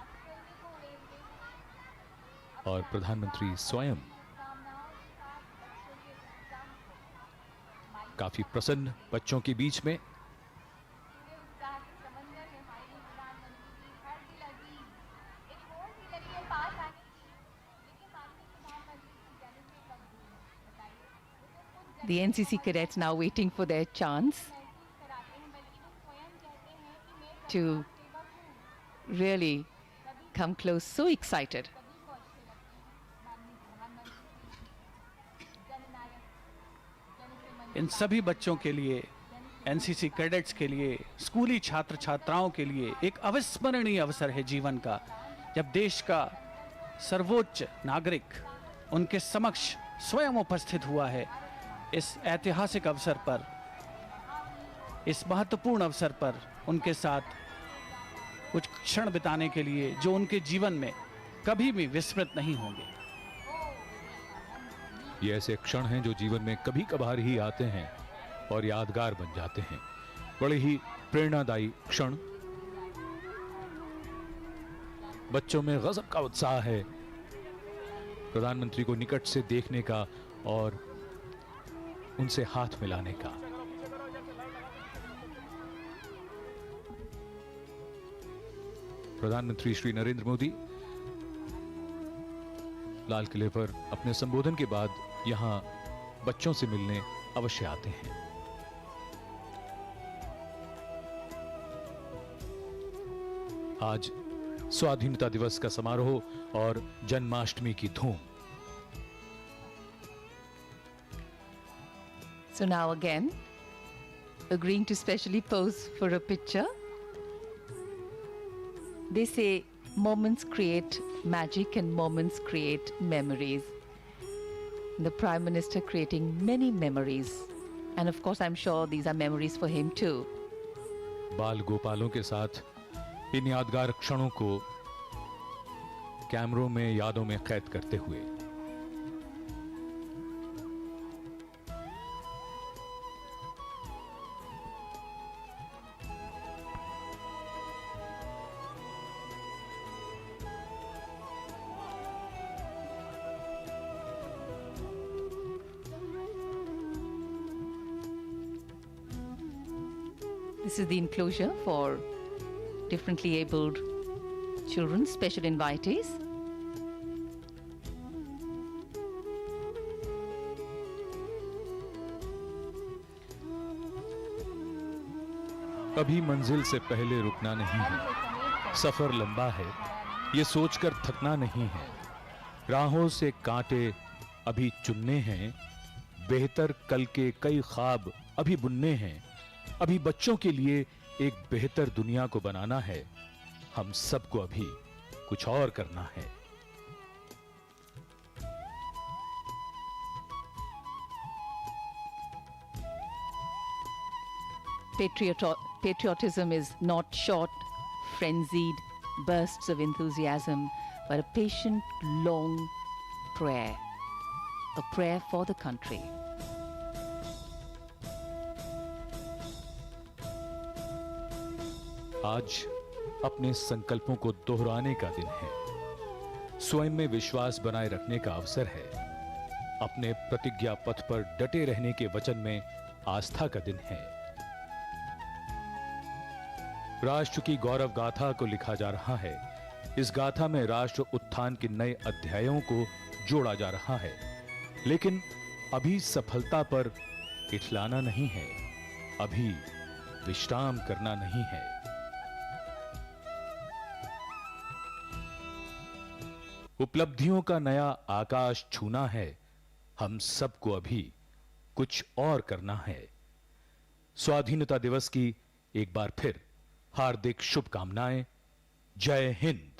Speaker 2: और प्रधानमंत्री स्वयं काफी प्रसन्न बच्चों के बीच में।
Speaker 1: The NCC cadets now waiting for their chance to really come close, so excited.
Speaker 3: इन सभी बच्चों के लिए, एनसीसी कैडेट्स के लिए, स्कूली छात्र छात्राओं के लिए एक अविस्मरणीय अवसर है जीवन का, जब देश का सर्वोच्च नागरिक उनके समक्ष स्वयं उपस्थित हुआ है। इस ऐतिहासिक अवसर पर, इस महत्वपूर्ण अवसर पर उनके साथ कुछ क्षण बिताने के लिए जो उनके जीवन में कभी भी विस्मृत नहीं होंगे।
Speaker 2: ये ऐसे क्षण हैं जो जीवन में कभी कभार ही आते हैं और यादगार बन जाते हैं। बड़े ही प्रेरणादायी क्षण। बच्चों में गजब का उत्साह है प्रधानमंत्री को निकट से देखने का और उनसे हाथ मिलाने का। प्रधानमंत्री श्री नरेंद्र मोदी लाल किले पर अपने संबोधन के बाद यहां बच्चों से मिलने अवश्य आते हैं। आज स्वाधीनता दिवस का समारोह और जन्माष्टमी की धूम।
Speaker 1: So now again, agreeing to specially pose for a picture. They say moments create magic and moments create memories. The Prime Minister creating many memories. And of course, I'm sure these are memories for him too.
Speaker 2: बाल गोपालों के साथ इन यादगार क्षणों को कैमरों में यादों में कैद करते हुए।
Speaker 1: This is the enclosure for differently abled children, special invitees.
Speaker 2: अभी मंजिल से पहले रुकना नहीं है, सफर लंबा है, ये सोचकर थकना नहीं है। राहों से कांटे अभी चुनने हैं, बेहतर कल के कई ख्वाब अभी बुनने हैं। अभी बच्चों के लिए एक बेहतर दुनिया को बनाना है। हम सबको अभी कुछ और करना है।
Speaker 1: Patriotism is not short, frenzied bursts of enthusiasm, but a patient, long prayer. A prayer for the country.
Speaker 2: आज अपने संकल्पों को दोहराने का दिन है। स्वयं में विश्वास बनाए रखने का अवसर है। अपने प्रतिज्ञा पथ पर डटे रहने के वचन में आस्था का दिन है। राष्ट्र की गौरव गाथा को लिखा जा रहा है। इस गाथा में राष्ट्र उत्थान के नए अध्यायों को जोड़ा जा रहा है। लेकिन अभी सफलता पर इठलाना नहीं है, अभी विश्राम करना नहीं है। उपलब्धियों का नया आकाश छूना है। हम सबको अभी कुछ और करना है। स्वाधीनता दिवस की एक बार फिर हार्दिक शुभकामनाएं। जय हिंद।